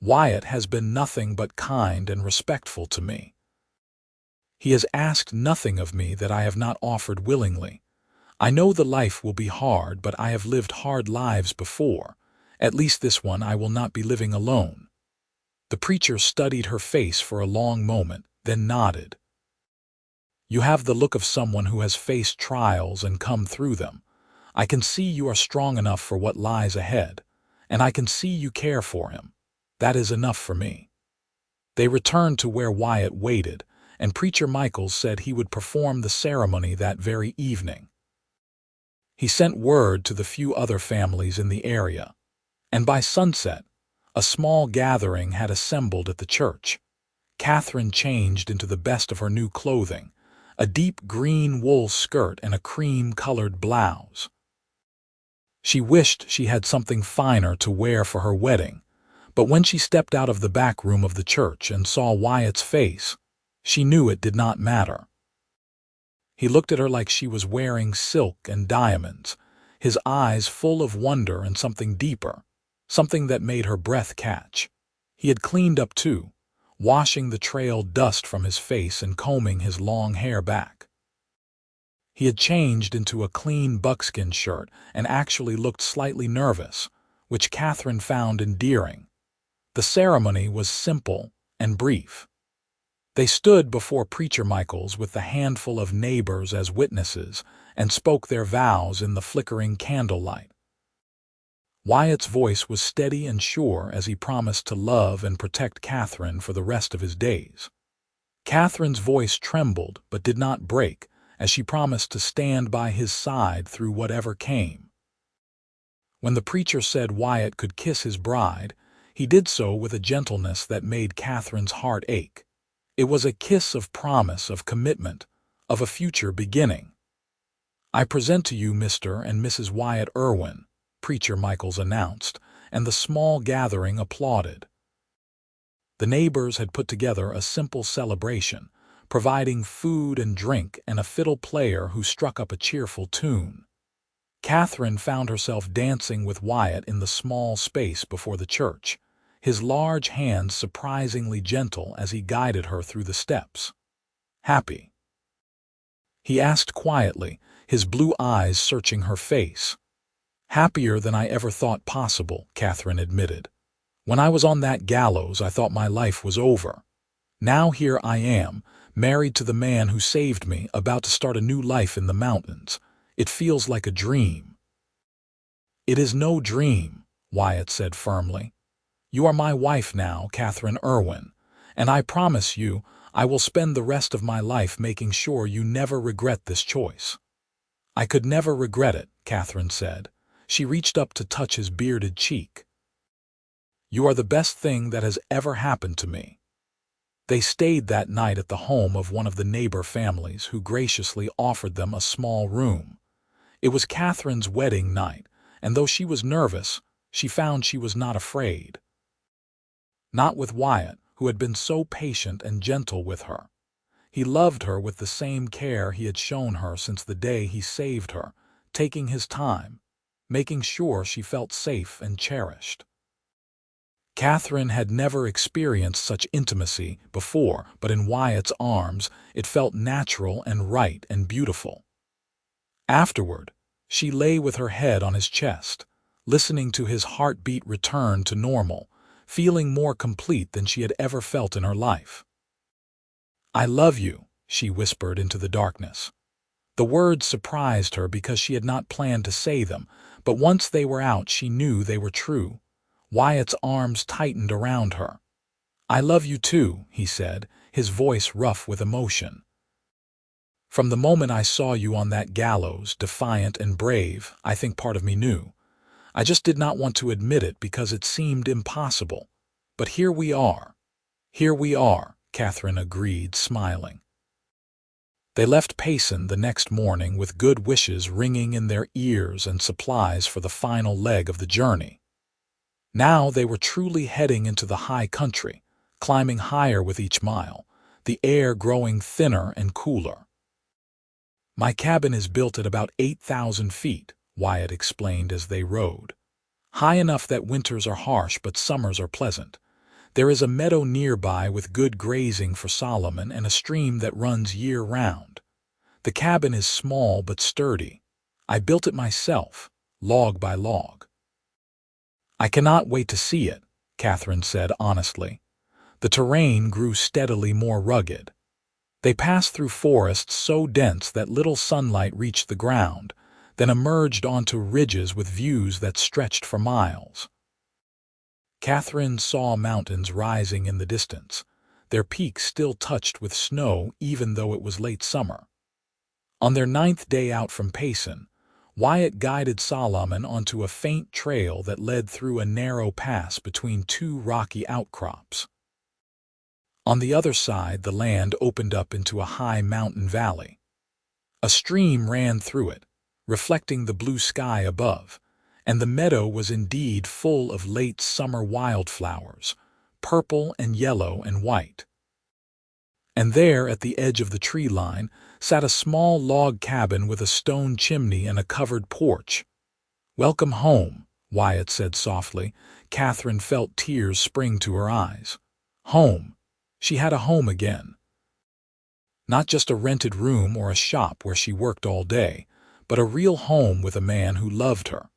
Wyatt has been nothing but kind and respectful to me. He has asked nothing of me that I have not offered willingly. I know the life will be hard, but I have lived hard lives before. At least this one I will not be living alone." The preacher studied her face for a long moment, then nodded. "You have the look of someone who has faced trials and come through them. I can see you are strong enough for what lies ahead, and I can see you care for him. That is enough for me." They returned to where Wyatt waited, and Preacher Michael said he would perform the ceremony that very evening. He sent word to the few other families in the area, and by sunset, a small gathering had assembled at the church. Katherine changed into the best of her new clothing, a deep green wool skirt and a cream-colored blouse. She wished she had something finer to wear for her wedding, but when she stepped out of the back room of the church and saw Wyatt's face, she knew it did not matter. He looked at her like she was wearing silk and diamonds, his eyes full of wonder and something deeper, something that made her breath catch. He had cleaned up too, washing the trail dust from his face and combing his long hair back. He had changed into a clean buckskin shirt and actually looked slightly nervous, which Katherine found endearing. The ceremony was simple and brief. They stood before Preacher Michael's with the handful of neighbors as witnesses and spoke their vows in the flickering candlelight. Wyatt's voice was steady and sure as he promised to love and protect Katherine for the rest of his days. Katherine's voice trembled but did not break as she promised to stand by his side through whatever came. When the preacher said Wyatt could kiss his bride, he did so with a gentleness that made Katherine's heart ache. It was a kiss of promise, of commitment, of a future beginning. "I present to you Mr. and Mrs. Wyatt Irwin," Preacher Michaels announced, and the small gathering applauded. The neighbors had put together a simple celebration, providing food and drink and a fiddle player who struck up a cheerful tune. Katherine found herself dancing with Wyatt in the small space before the church, his large hands surprisingly gentle as he guided her through the steps. "Happy?" he asked quietly, his blue eyes searching her face. "Happier than I ever thought possible," Katherine admitted. "When I was on that gallows, I thought my life was over. Now here I am, married to the man who saved me, about to start a new life in the mountains. It feels like a dream." "It is no dream," Wyatt said firmly. "You are my wife now, Katherine Irwin, and I promise you I will spend the rest of my life making sure you never regret this choice." "I could never regret it," Katherine said. She reached up to touch his bearded cheek. "You are the best thing that has ever happened to me." They stayed that night at the home of one of the neighbor families who graciously offered them a small room. It was Katherine's wedding night, and though she was nervous, she found she was not afraid. Not with Wyatt, who had been so patient and gentle with her. He loved her with the same care he had shown her since the day he saved her, taking his time, making sure she felt safe and cherished. Katherine had never experienced such intimacy before, but in Wyatt's arms it felt natural and right and beautiful. Afterward, she lay with her head on his chest, listening to his heartbeat return to normal, feeling more complete than she had ever felt in her life. "I love you," she whispered into the darkness. The words surprised her because she had not planned to say them, but once they were out she knew they were true. Wyatt's arms tightened around her. "I love you too," he said, his voice rough with emotion. "From the moment I saw you on that gallows, defiant and brave, I think part of me knew. I just did not want to admit it because it seemed impossible. But here we are." "Here we are," Katherine agreed, smiling. They left Payson the next morning with good wishes ringing in their ears and supplies for the final leg of the journey. Now they were truly heading into the high country, climbing higher with each mile, the air growing thinner and cooler. "My cabin is built at about 8,000 feet, Wyatt explained as they rode. "High enough that winters are harsh but summers are pleasant. There is a meadow nearby with good grazing for Solomon and a stream that runs year-round. The cabin is small but sturdy. I built it myself, log by log." "I cannot wait to see it," Katherine said honestly. The terrain grew steadily more rugged. They passed through forests so dense that little sunlight reached the ground, then emerged onto ridges with views that stretched for miles. Katherine saw mountains rising in the distance, their peaks still touched with snow even though it was late summer. On their 9th day out from Payson, Wyatt guided Solomon onto a faint trail that led through a narrow pass between two rocky outcrops. On the other side, the land opened up into a high mountain valley. A stream ran through it, reflecting the blue sky above, and the meadow was indeed full of late summer wildflowers, purple and yellow and white. And there, at the edge of the tree line, sat a small log cabin with a stone chimney and a covered porch. "Welcome home," Wyatt said softly. Katherine felt tears spring to her eyes. Home. She had a home again. Not just a rented room or a shop where she worked all day, but a real home with a man who loved her.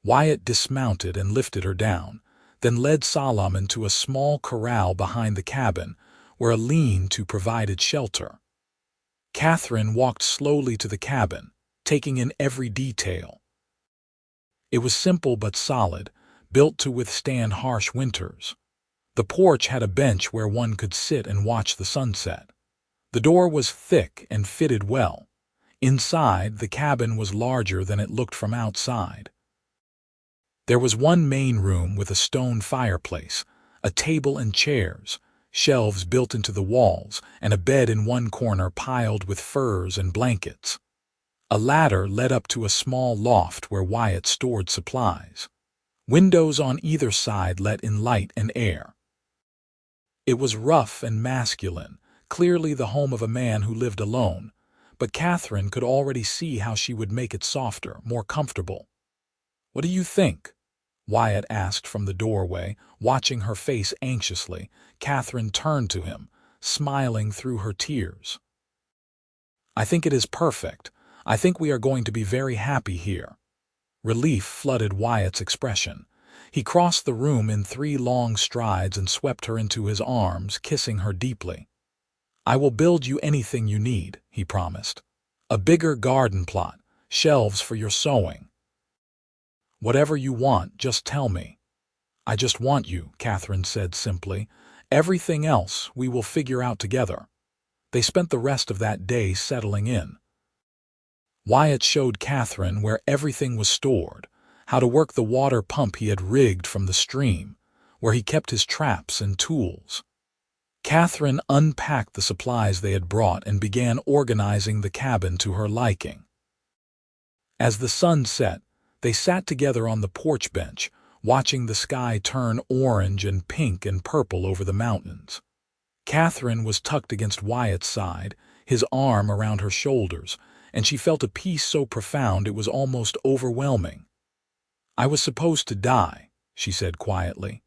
Wyatt dismounted and lifted her down, then led Solomon to a small corral behind the cabin, where a lean-to provided shelter. Katherine walked slowly to the cabin, taking in every detail. It was simple but solid, built to withstand harsh winters. The porch had a bench where one could sit and watch the sunset. The door was thick and fitted well. Inside, the cabin was larger than it looked from outside. There was one main room with a stone fireplace, a table and chairs, shelves built into the walls, and a bed in one corner piled with furs and blankets. A ladder led up to a small loft where Wyatt stored supplies. Windows on either side let in light and air. It was rough and masculine, clearly the home of a man who lived alone, but Katherine could already see how she would make it softer, more comfortable. "What do you think?" Wyatt asked from the doorway, watching her face anxiously. Katherine turned to him, smiling through her tears. "I think it is perfect. I think we are going to be very happy here." Relief flooded Wyatt's expression. He crossed the room in 3 long strides and swept her into his arms, kissing her deeply. "I will build you anything you need," he promised. "A bigger garden plot, shelves for your sewing. Whatever you want, just tell me." "I just want you," Katherine said simply, Everything else we will figure out together." They spent the rest of that day settling in. Wyatt showed Katherine where everything was stored, how to work the water pump he had rigged from the stream, where he kept his traps and tools. Katherine unpacked the supplies they had brought and began organizing the cabin to her liking. As the sun set, they sat together on the porch bench, watching the sky turn orange and pink and purple over the mountains. Katherine was tucked against Wyatt's side, his arm around her shoulders, and she felt a peace so profound it was almost overwhelming. "I was supposed to die," she said quietly.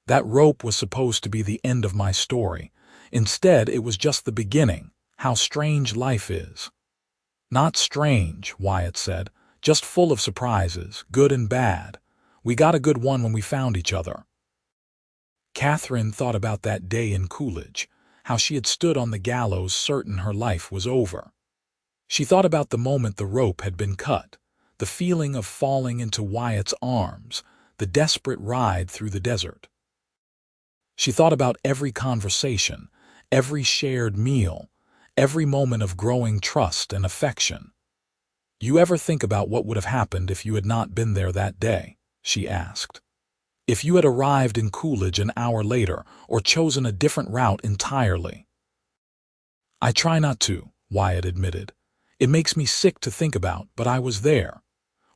"That rope was supposed to be the end of my story. Instead, it was just the beginning. How strange life is." "Not strange," Wyatt said, "just full of surprises, good and bad. We got a good one when we found each other." Katherine thought about that day in Coolidge, how she had stood on the gallows certain her life was over. She thought about the moment the rope had been cut, the feeling of falling into Wyatt's arms, the desperate ride through the desert. She thought about every conversation, every shared meal, every moment of growing trust and affection. "You ever think about what would have happened if you had not been there that day?" she asked. "If you had arrived in Coolidge an hour later or chosen a different route entirely?" "I try not to," Wyatt admitted. "It makes me sick to think about, but I was there.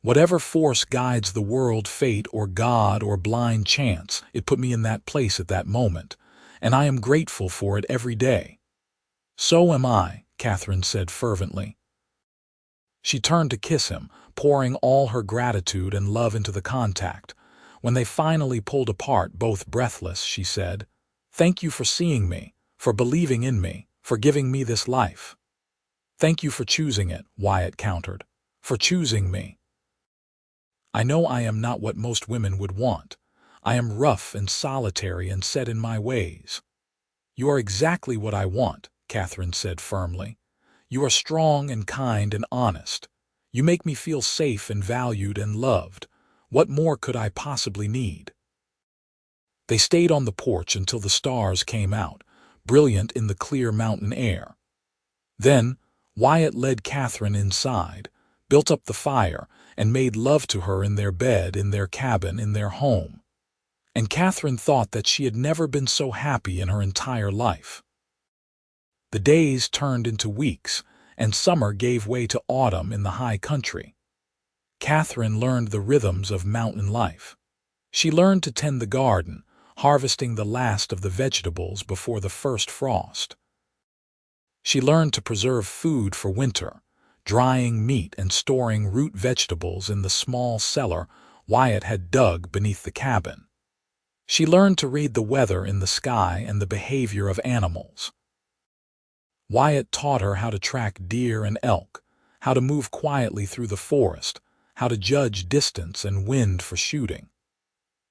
Whatever force guides the world, fate or God or blind chance, it put me in that place at that moment, and I am grateful for it every day." "So am I," Katherine said fervently. She turned to kiss him, pouring all her gratitude and love into the contact. When they finally pulled apart, both breathless, she said, "Thank you for seeing me, for believing in me, for giving me this life." "Thank you for choosing it," Wyatt countered. "For choosing me. I know I am not what most women would want. I am rough and solitary and set in my ways." "You are exactly what I want," Katherine said firmly. "You are strong and kind and honest. You make me feel safe and valued and loved. What more could I possibly need?" They stayed on the porch until the stars came out, brilliant in the clear mountain air. Then Wyatt led Katherine inside, built up the fire, and made love to her in their bed, in their cabin, in their home. And Katherine thought that she had never been so happy in her entire life. The days turned into weeks, and summer gave way to autumn in the high country. Katherine learned the rhythms of mountain life. She learned to tend the garden, harvesting the last of the vegetables before the first frost. She learned to preserve food for winter, drying meat and storing root vegetables in the small cellar Wyatt had dug beneath the cabin. She learned to read the weather in the sky and the behavior of animals. Wyatt taught her how to track deer and elk, how to move quietly through the forest, how to judge distance and wind for shooting.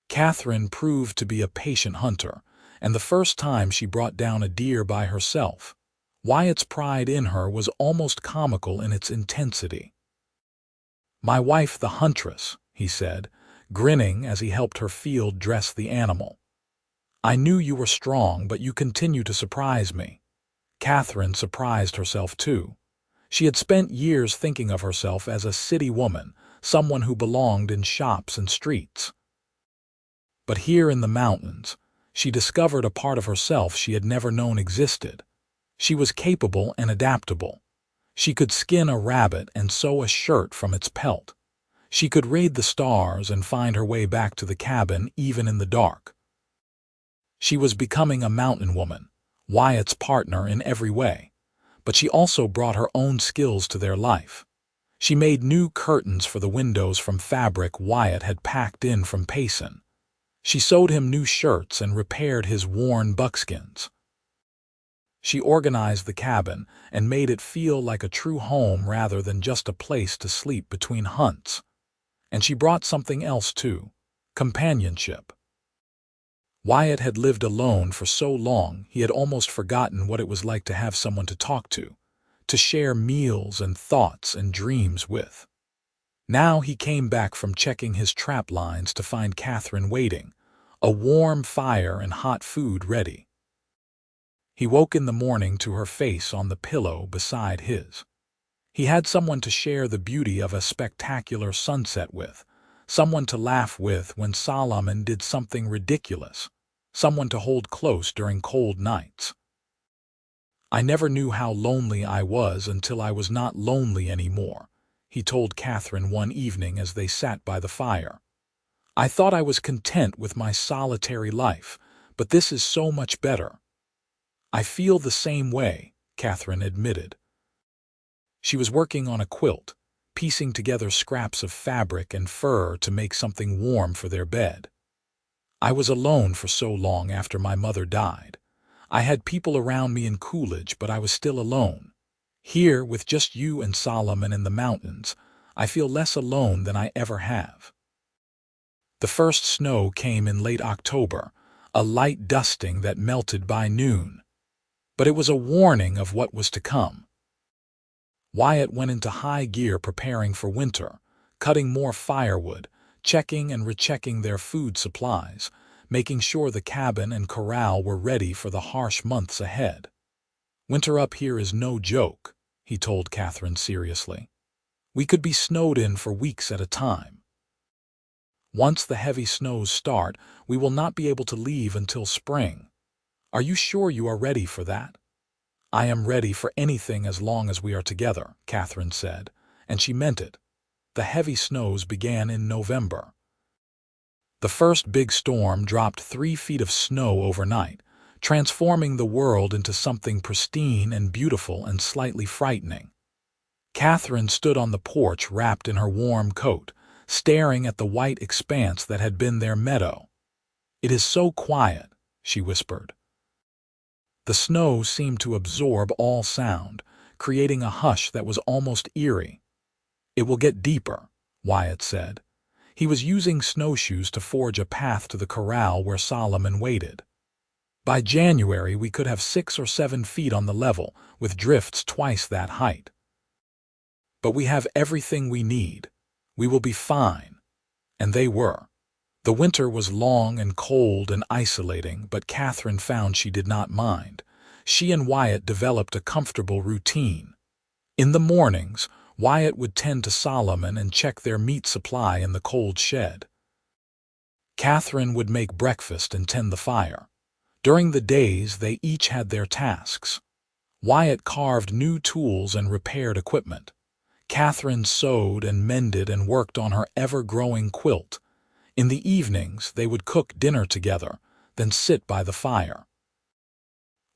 Katherine proved to be a patient hunter, and the first time she brought down a deer by herself, Wyatt's pride in her was almost comical in its intensity. "My wife the huntress," he said, grinning as he helped her field dress the animal. "I knew you were strong, but you continue to surprise me." Katherine surprised herself too. She had spent years thinking of herself as a city woman, someone who belonged in shops and streets. But here in the mountains, she discovered a part of herself she had never known existed. She was capable and adaptable. She could skin a rabbit and sew a shirt from its pelt. She could read the stars and find her way back to the cabin even in the dark. She was becoming a mountain woman, Wyatt's partner in every way, but she also brought her own skills to their life. She made new curtains for the windows from fabric Wyatt had packed in from Payson. She sewed him new shirts and repaired his worn buckskins. She organized the cabin and made it feel like a true home rather than just a place to sleep between hunts. And she brought something else too, companionship. Wyatt had lived alone for so long he had almost forgotten what it was like to have someone to talk to share meals and thoughts and dreams with. Now he came back from checking his trap lines to find Katherine waiting, a warm fire and hot food ready. He woke in the morning to her face on the pillow beside his. He had someone to share the beauty of a spectacular sunset with, someone to laugh with when Solomon did something ridiculous, someone to hold close during cold nights. "I never knew how lonely I was until I was not lonely anymore," he told Katherine one evening as they sat by the fire. "I thought I was content with my solitary life, but this is so much better." "I feel the same way," Katherine admitted. She was working on a quilt, piecing together scraps of fabric and fur to make something warm for their bed. "I was alone for so long after my mother died. I had people around me in Coolidge, but I was still alone. Here, with just you and Solomon in the mountains, I feel less alone than I ever have." The first snow came in late October, a light dusting that melted by noon. But it was a warning of what was to come. Wyatt went into high gear preparing for winter, cutting more firewood, checking and rechecking their food supplies, making sure the cabin and corral were ready for the harsh months ahead. "Winter up here is no joke," he told Katherine seriously. "We could be snowed in for weeks at a time. Once the heavy snows start, we will not be able to leave until spring. Are you sure you are ready for that?" "I am ready for anything as long as we are together," Katherine said, and she meant it. The heavy snows began in November. The first big storm dropped 3 feet of snow overnight, transforming the world into something pristine and beautiful and slightly frightening. Katherine stood on the porch wrapped in her warm coat, staring at the white expanse that had been their meadow. "It is so quiet," she whispered. The snow seemed to absorb all sound, creating a hush that was almost eerie. "It will get deeper," Wyatt said. He was using snowshoes to forge a path to the corral where Solomon waited. "By January we could have 6 or 7 feet on the level, with drifts twice that height. But we have everything we need. We will be fine." And they were. The winter was long and cold and isolating, but Katherine found she did not mind. She and Wyatt developed a comfortable routine. In the mornings, Wyatt would tend to Solomon and check their meat supply in the cold shed. Katherine would make breakfast and tend the fire. During the days, they each had their tasks. Wyatt carved new tools and repaired equipment. Katherine sewed and mended and worked on her ever-growing quilt. In the evenings, they would cook dinner together, then sit by the fire.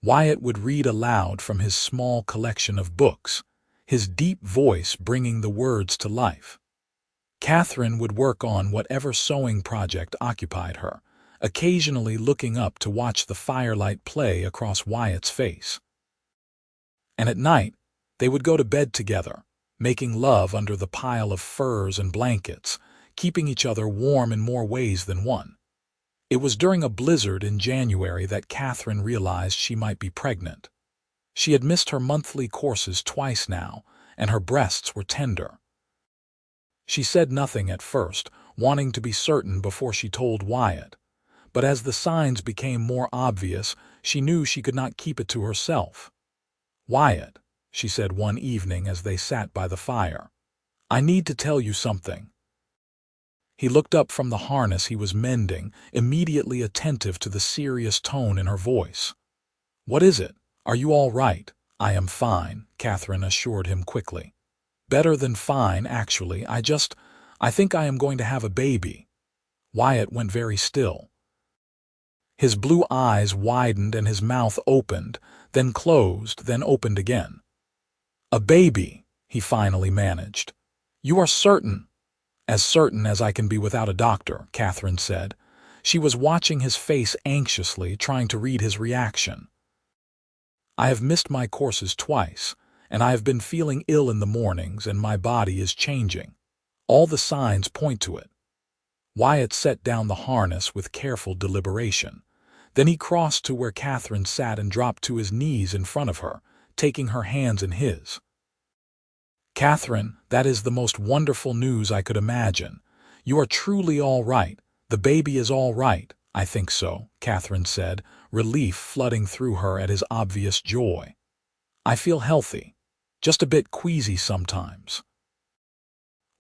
Wyatt would read aloud from his small collection of books, his deep voice bringing the words to life. Katherine would work on whatever sewing project occupied her, occasionally looking up to watch the firelight play across Wyatt's face. And at night, they would go to bed together, making love under the pile of furs and blankets, keeping each other warm in more ways than one. It was during a blizzard in January that Katherine realized she might be pregnant. She had missed her monthly courses twice now, and her breasts were tender. She said nothing at first, wanting to be certain before she told Wyatt. But as the signs became more obvious, she knew she could not keep it to herself. "Wyatt," she said one evening as they sat by the fire, "I need to tell you something." He looked up from the harness he was mending, immediately attentive to the serious tone in her voice. "What is it? Are you all right?" "I am fine," Katherine assured him quickly. "Better than fine, actually. I think I am going to have a baby." Wyatt went very still. His blue eyes widened and his mouth opened, then closed, then opened again. "A baby," he finally managed. "You are certain?" "As certain as I can be without a doctor," Katherine said. She was watching his face anxiously, trying to read his reaction. "I have missed my courses twice, and I have been feeling ill in the mornings, and my body is changing. All the signs point to it." Wyatt set down the harness with careful deliberation. Then he crossed to where Katherine sat and dropped to his knees in front of her, taking her hands in his. "Katherine, that is the most wonderful news I could imagine. You are truly all right. The baby is all right. I think so, Katherine said, relief flooding through her at his obvious joy. I feel healthy, just a bit queasy sometimes.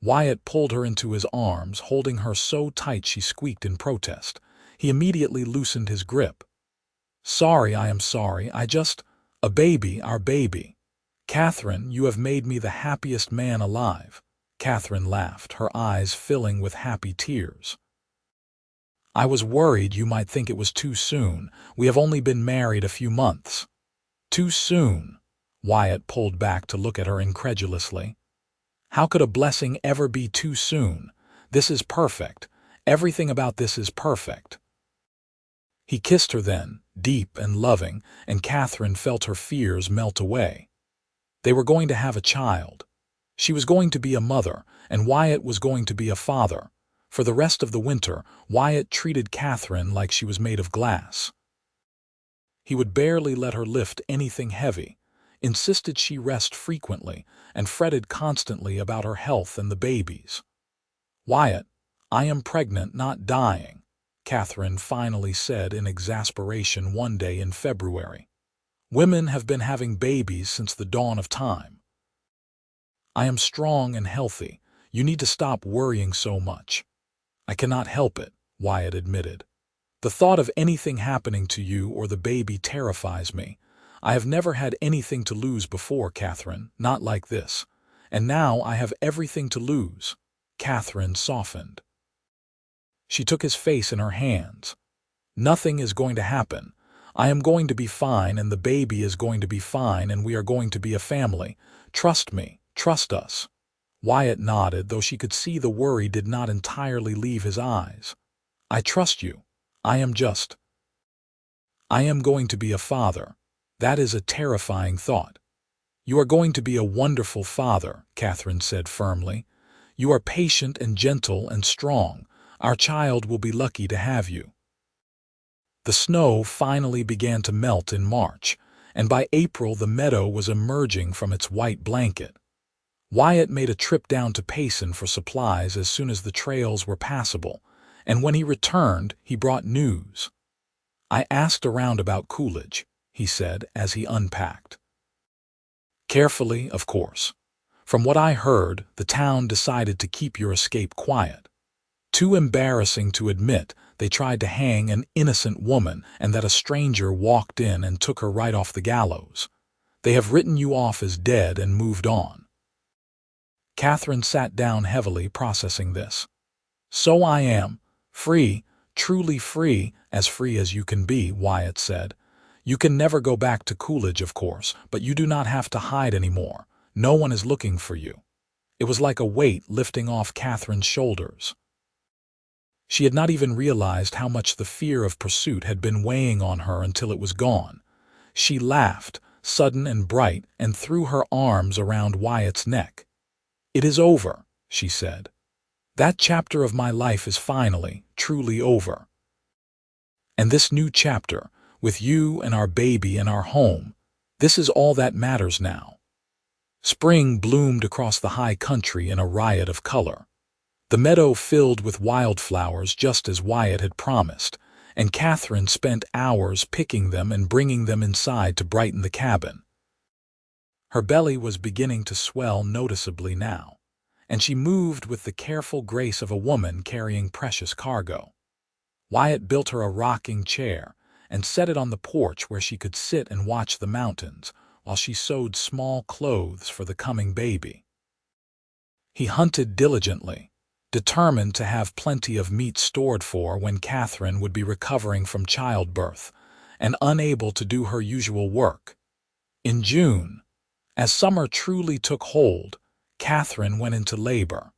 Wyatt pulled her into his arms, holding her so tight she squeaked in protest. He immediately loosened his grip. Sorry, I am sorry, a baby, our baby. Katherine, you have made me the happiest man alive. Katherine laughed, her eyes filling with happy tears. I was worried you might think it was too soon. We have only been married a few months. Too soon? Wyatt pulled back to look at her incredulously. How could a blessing ever be too soon? This is perfect. Everything about this is perfect. He kissed her then, deep and loving, and Katherine felt her fears melt away. They were going to have a child. She was going to be a mother, and Wyatt was going to be a father. For the rest of the winter, Wyatt treated Katherine like she was made of glass. He would barely let her lift anything heavy, insisted she rest frequently, and fretted constantly about her health and the babies. Wyatt, I am pregnant, not dying, Katherine finally said in exasperation one day in February. Women have been having babies since the dawn of time. I am strong and healthy. You need to stop worrying so much. I cannot help it, Wyatt admitted. The thought of anything happening to you or the baby terrifies me. I have never had anything to lose before, Katherine, not like this. And now I have everything to lose. Katherine softened. She took his face in her hands. Nothing is going to happen. I am going to be fine, and the baby is going to be fine, and we are going to be a family. Trust me, trust us. Wyatt nodded, though she could see the worry did not entirely leave his eyes. I trust you. I am going to be a father. That is a terrifying thought. You are going to be a wonderful father, Katherine said firmly. You are patient and gentle and strong. Our child will be lucky to have you. The snow finally began to melt in March, and by April the meadow was emerging from its white blanket. Wyatt made a trip down to Payson for supplies as soon as the trails were passable, and when he returned, he brought news. I asked around about Coolidge, he said as he unpacked. Carefully, of course. From what I heard, the town decided to keep your escape quiet. Too embarrassing to admit they tried to hang an innocent woman and that a stranger walked in and took her right off the gallows. They have written you off as dead and moved on. Katherine sat down heavily, processing this. So I am, free, truly free as you can be, Wyatt said. You can never go back to Coolidge, of course, but you do not have to hide anymore. No one is looking for you. It was like a weight lifting off Katherine's shoulders. She had not even realized how much the fear of pursuit had been weighing on her until it was gone. She laughed, sudden and bright, and threw her arms around Wyatt's neck. It is over, she said. That chapter of my life is finally, truly over. And this new chapter, with you and our baby and our home, this is all that matters now. Spring bloomed across the high country in a riot of color. The meadow filled with wildflowers just as Wyatt had promised, and Katherine spent hours picking them and bringing them inside to brighten the cabin. Her belly was beginning to swell noticeably now, and she moved with the careful grace of a woman carrying precious cargo. Wyatt built her a rocking chair and set it on the porch where she could sit and watch the mountains while she sewed small clothes for the coming baby. He hunted diligently, determined to have plenty of meat stored for when Katherine would be recovering from childbirth and unable to do her usual work. In June, as summer truly took hold, Katherine went into labor.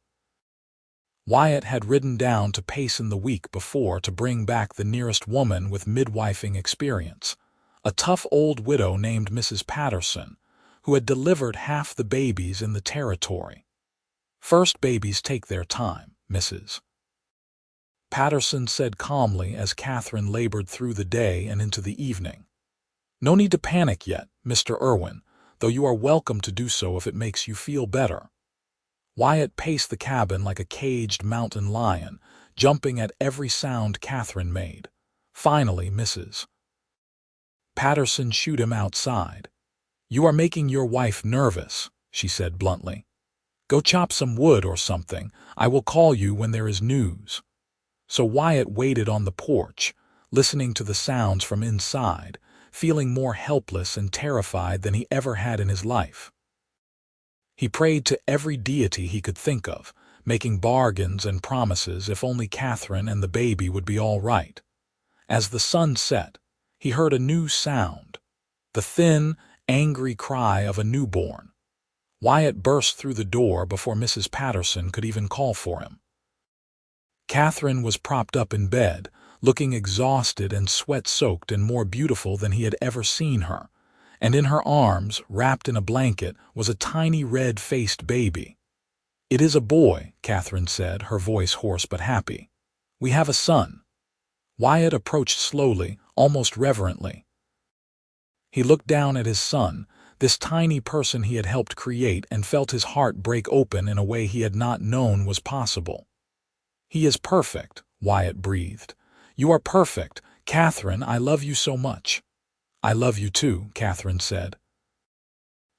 Wyatt had ridden down to Payson the week before to bring back the nearest woman with midwifing experience, a tough old widow named Mrs. Patterson, who had delivered half the babies in the territory. First babies take their time, Mrs. Patterson said calmly as Katherine labored through the day and into the evening. No need to panic yet, Mr. Irwin, though you are welcome to do so if it makes you feel better. Wyatt paced the cabin like a caged mountain lion, jumping at every sound Katherine made. Finally, Mrs. Patterson shooed him outside. "You are making your wife nervous," she said bluntly. "Go chop some wood or something. I will call you when there is news." So Wyatt waited on the porch, listening to the sounds from inside, feeling more helpless and terrified than he ever had in his life. He prayed to every deity he could think of, making bargains and promises if only Katherine and the baby would be all right. As the sun set, he heard a new sound, the thin, angry cry of a newborn. Wyatt burst through the door before Mrs. Patterson could even call for him. Katherine was propped up in bed, looking exhausted and sweat-soaked and more beautiful than he had ever seen her, and in her arms, wrapped in a blanket, was a tiny red-faced baby. "It is a boy," Katherine said, her voice hoarse but happy. "We have a son." Wyatt approached slowly, almost reverently. He looked down at his son, this tiny person he had helped create, and felt his heart break open in a way he had not known was possible. "He is perfect," Wyatt breathed. "You are perfect. Katherine, I love you so much." "I love you too," Katherine said.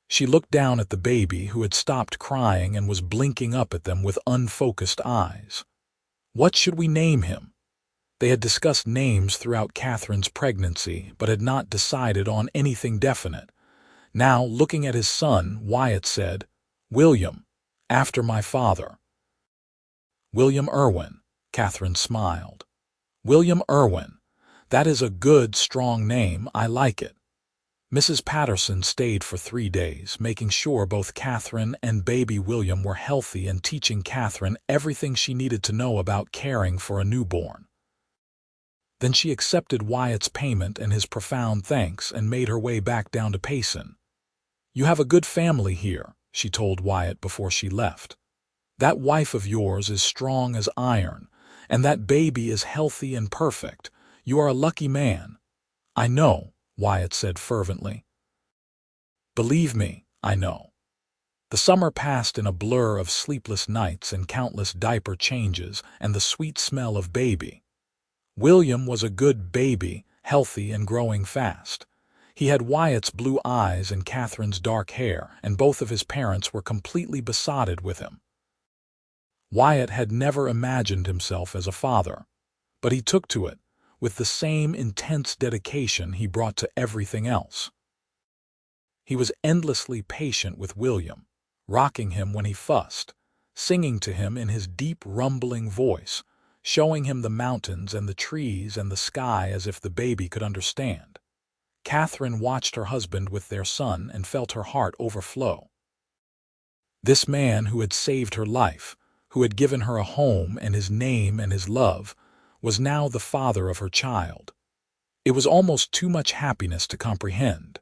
She looked down at the baby, who had stopped crying and was blinking up at them with unfocused eyes. "What should we name him?" They had discussed names throughout Katherine's pregnancy, but had not decided on anything definite. Now, looking at his son, Wyatt said, "William, after my father." "William Irwin," Katherine smiled. "William Irwin. That is a good, strong name. I like it." Mrs. Patterson stayed for 3 days, making sure both Katherine and baby William were healthy and teaching Katherine everything she needed to know about caring for a newborn. Then she accepted Wyatt's payment and his profound thanks and made her way back down to Payson. "You have a good family here," she told Wyatt before she left. "That wife of yours is strong as iron, and that baby is healthy and perfect. You are a lucky man." "I know," Wyatt said fervently. "Believe me, I know." The summer passed in a blur of sleepless nights and countless diaper changes and the sweet smell of baby. William was a good baby, healthy and growing fast. He had Wyatt's blue eyes and Katherine's dark hair, and both of his parents were completely besotted with him. Wyatt had never imagined himself as a father, but he took to it with the same intense dedication he brought to everything else. He was endlessly patient with William, rocking him when he fussed, singing to him in his deep, rumbling voice, showing him the mountains and the trees and the sky as if the baby could understand. Katherine watched her husband with their son and felt her heart overflow. This man who had saved her life, who had given her a home and his name and his love, was now the father of her child. It was almost too much happiness to comprehend.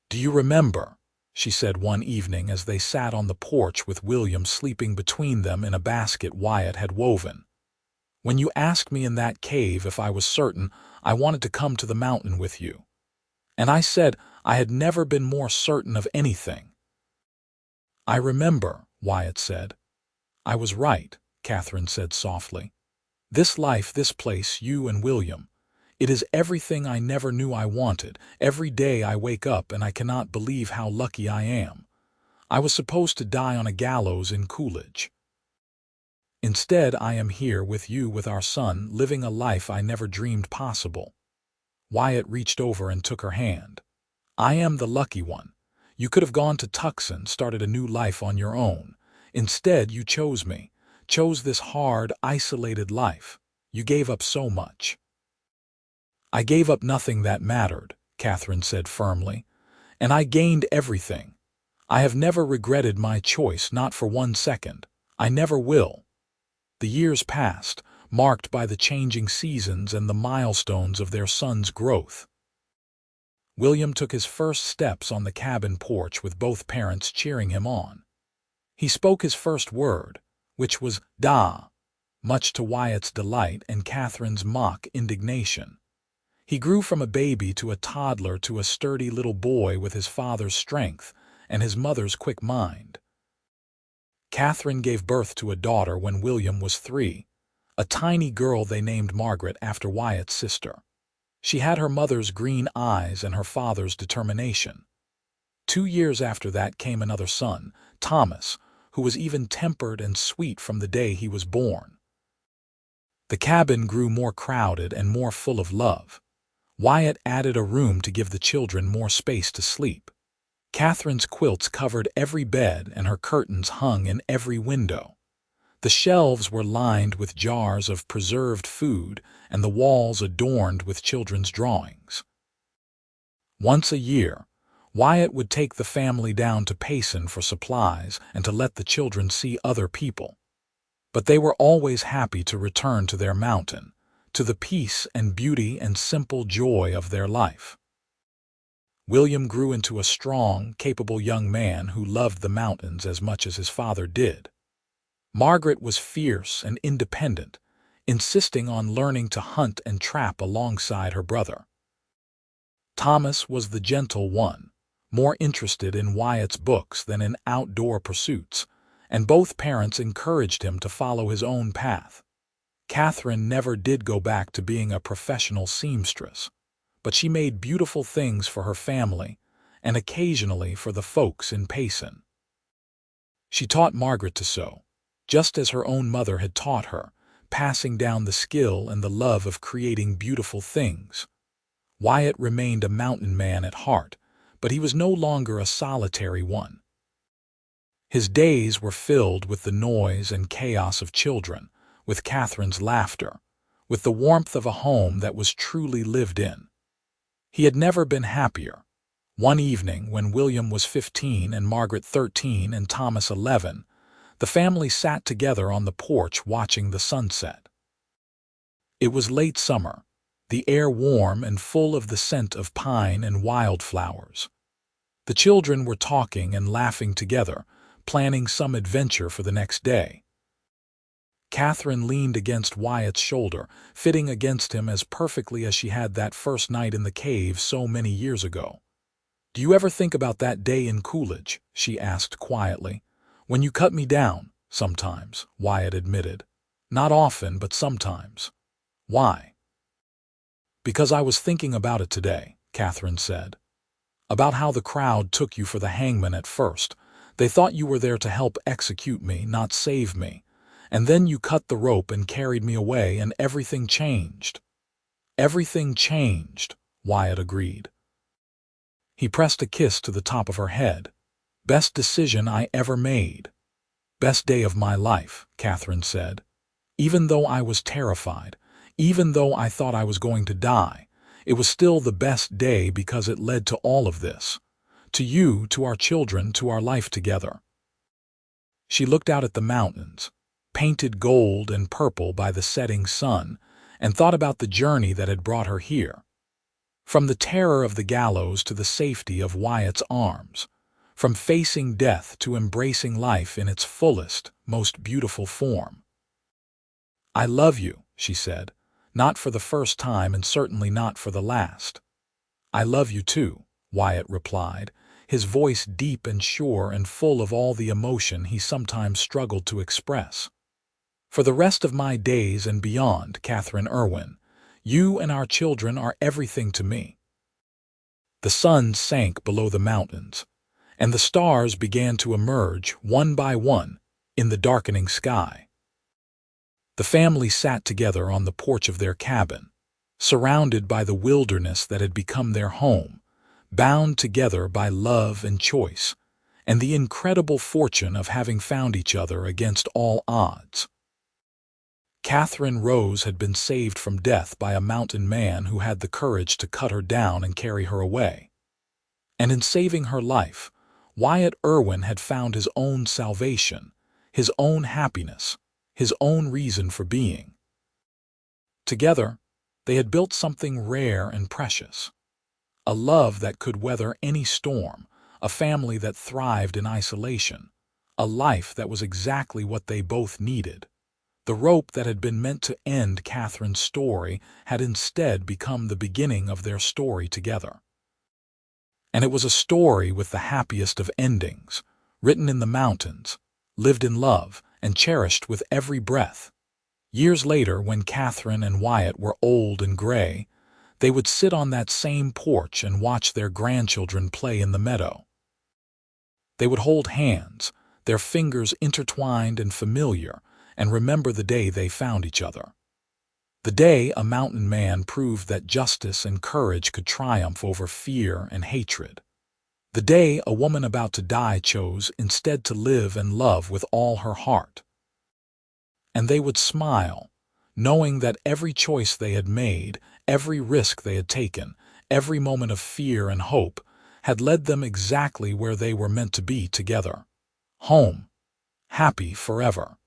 "Do you remember," she said one evening as they sat on the porch with William sleeping between them in a basket Wyatt had woven, "when you asked me in that cave if I was certain I wanted to come to the mountain with you? And I said I had never been more certain of anything." "I remember," Wyatt said. "I was right," Katherine said softly. "This life, this place, you and William, it is everything I never knew I wanted. Every day I wake up and I cannot believe how lucky I am. I was supposed to die on a gallows in Coolidge. Instead, I am here with you, with our son, living a life I never dreamed possible." Wyatt reached over and took her hand. "I am the lucky one. You could have gone to Tucson, started a new life on your own. Instead, you chose me, chose this hard, isolated life. You gave up so much." "I gave up nothing that mattered," Katherine said firmly, "and I gained everything. I have never regretted my choice, not for 1 second. I never will." The years passed, marked by the changing seasons and the milestones of their son's growth. William took his first steps on the cabin porch with both parents cheering him on. He spoke his first word, which was "da," much to Wyatt's delight and Katherine's mock indignation. He grew from a baby to a toddler to a sturdy little boy with his father's strength and his mother's quick mind. Katherine gave birth to a daughter when William was 3, a tiny girl they named Margaret after Wyatt's sister. She had her mother's green eyes and her father's determination. 2 years after that came another son, Thomas, who was even-tempered and sweet from the day he was born. The cabin grew more crowded and more full of love. Wyatt added a room to give the children more space to sleep. Catherine's quilts covered every bed and her curtains hung in every window. The shelves were lined with jars of preserved food and the walls adorned with children's drawings. Once a year, Wyatt would take the family down to Payson for supplies and to let the children see other people. But they were always happy to return to their mountain, to the peace and beauty and simple joy of their life. William grew into a strong, capable young man who loved the mountains as much as his father did. Margaret was fierce and independent, insisting on learning to hunt and trap alongside her brother. Thomas was the gentle one, more interested in Wyatt's books than in outdoor pursuits, and both parents encouraged him to follow his own path. Katherine never did go back to being a professional seamstress, but she made beautiful things for her family and occasionally for the folks in Payson. She taught Margaret to sew, just as her own mother had taught her, passing down the skill and the love of creating beautiful things. Wyatt remained a mountain man at heart, but he was no longer a solitary one. His days were filled with the noise and chaos of children, with Catherine's laughter, with the warmth of a home that was truly lived in. He had never been happier. One evening, when William was 15 and Margaret 13 and Thomas 11, the family sat together on the porch watching the sunset. It was late summer, the air warm and full of the scent of pine and wildflowers. The children were talking and laughing together, planning some adventure for the next day. Katherine leaned against Wyatt's shoulder, fitting against him as perfectly as she had that first night in the cave so many years ago. "Do you ever think about that day in Coolidge?" she asked quietly. "When you cut me down?" "Sometimes," Wyatt admitted. "Not often, but sometimes." "Why?" "Because I was thinking about it today," Katherine said. "About how the crowd took you for the hangman at first. They thought you were there to help execute me, not save me. And then you cut the rope and carried me away, and everything changed." "Everything changed," Wyatt agreed. He pressed a kiss to the top of her head. "Best decision I ever made." "Best day of my life," Katherine said. "Even though I was terrified, even though I thought I was going to die, it was still the best day because it led to all of this. To you, to our children, to our life together." She looked out at the mountains, painted gold and purple by the setting sun, and thought about the journey that had brought her here. From the terror of the gallows to the safety of Wyatt's arms, from facing death to embracing life in its fullest, most beautiful form. "I love you," she said, not for the first time and certainly not for the last. "I love you too," Wyatt replied, his voice deep and sure and full of all the emotion he sometimes struggled to express. "For the rest of my days and beyond, Katherine Irwin, you and our children are everything to me." The sun sank below the mountains, and the stars began to emerge, one by one, in the darkening sky. The family sat together on the porch of their cabin, surrounded by the wilderness that had become their home, bound together by love and choice, and the incredible fortune of having found each other against all odds. Katherine Rose had been saved from death by a mountain man who had the courage to cut her down and carry her away. And in saving her life, Wyatt Irwin had found his own salvation, his own happiness, his own reason for being. Together, they had built something rare and precious. A love that could weather any storm, a family that thrived in isolation, a life that was exactly what they both needed. The rope that had been meant to end Katherine's story had instead become the beginning of their story together. And it was a story with the happiest of endings, written in the mountains, lived in love, and cherished with every breath. Years later, when Katherine and Wyatt were old and gray, they would sit on that same porch and watch their grandchildren play in the meadow. They would hold hands, their fingers intertwined and familiar, and remember the day they found each other. The day a mountain man proved that justice and courage could triumph over fear and hatred. The day a woman about to die chose instead to live and love with all her heart. And they would smile, knowing that every choice they had made, every risk they had taken, every moment of fear and hope, had led them exactly where they were meant to be together. Home. Happy forever.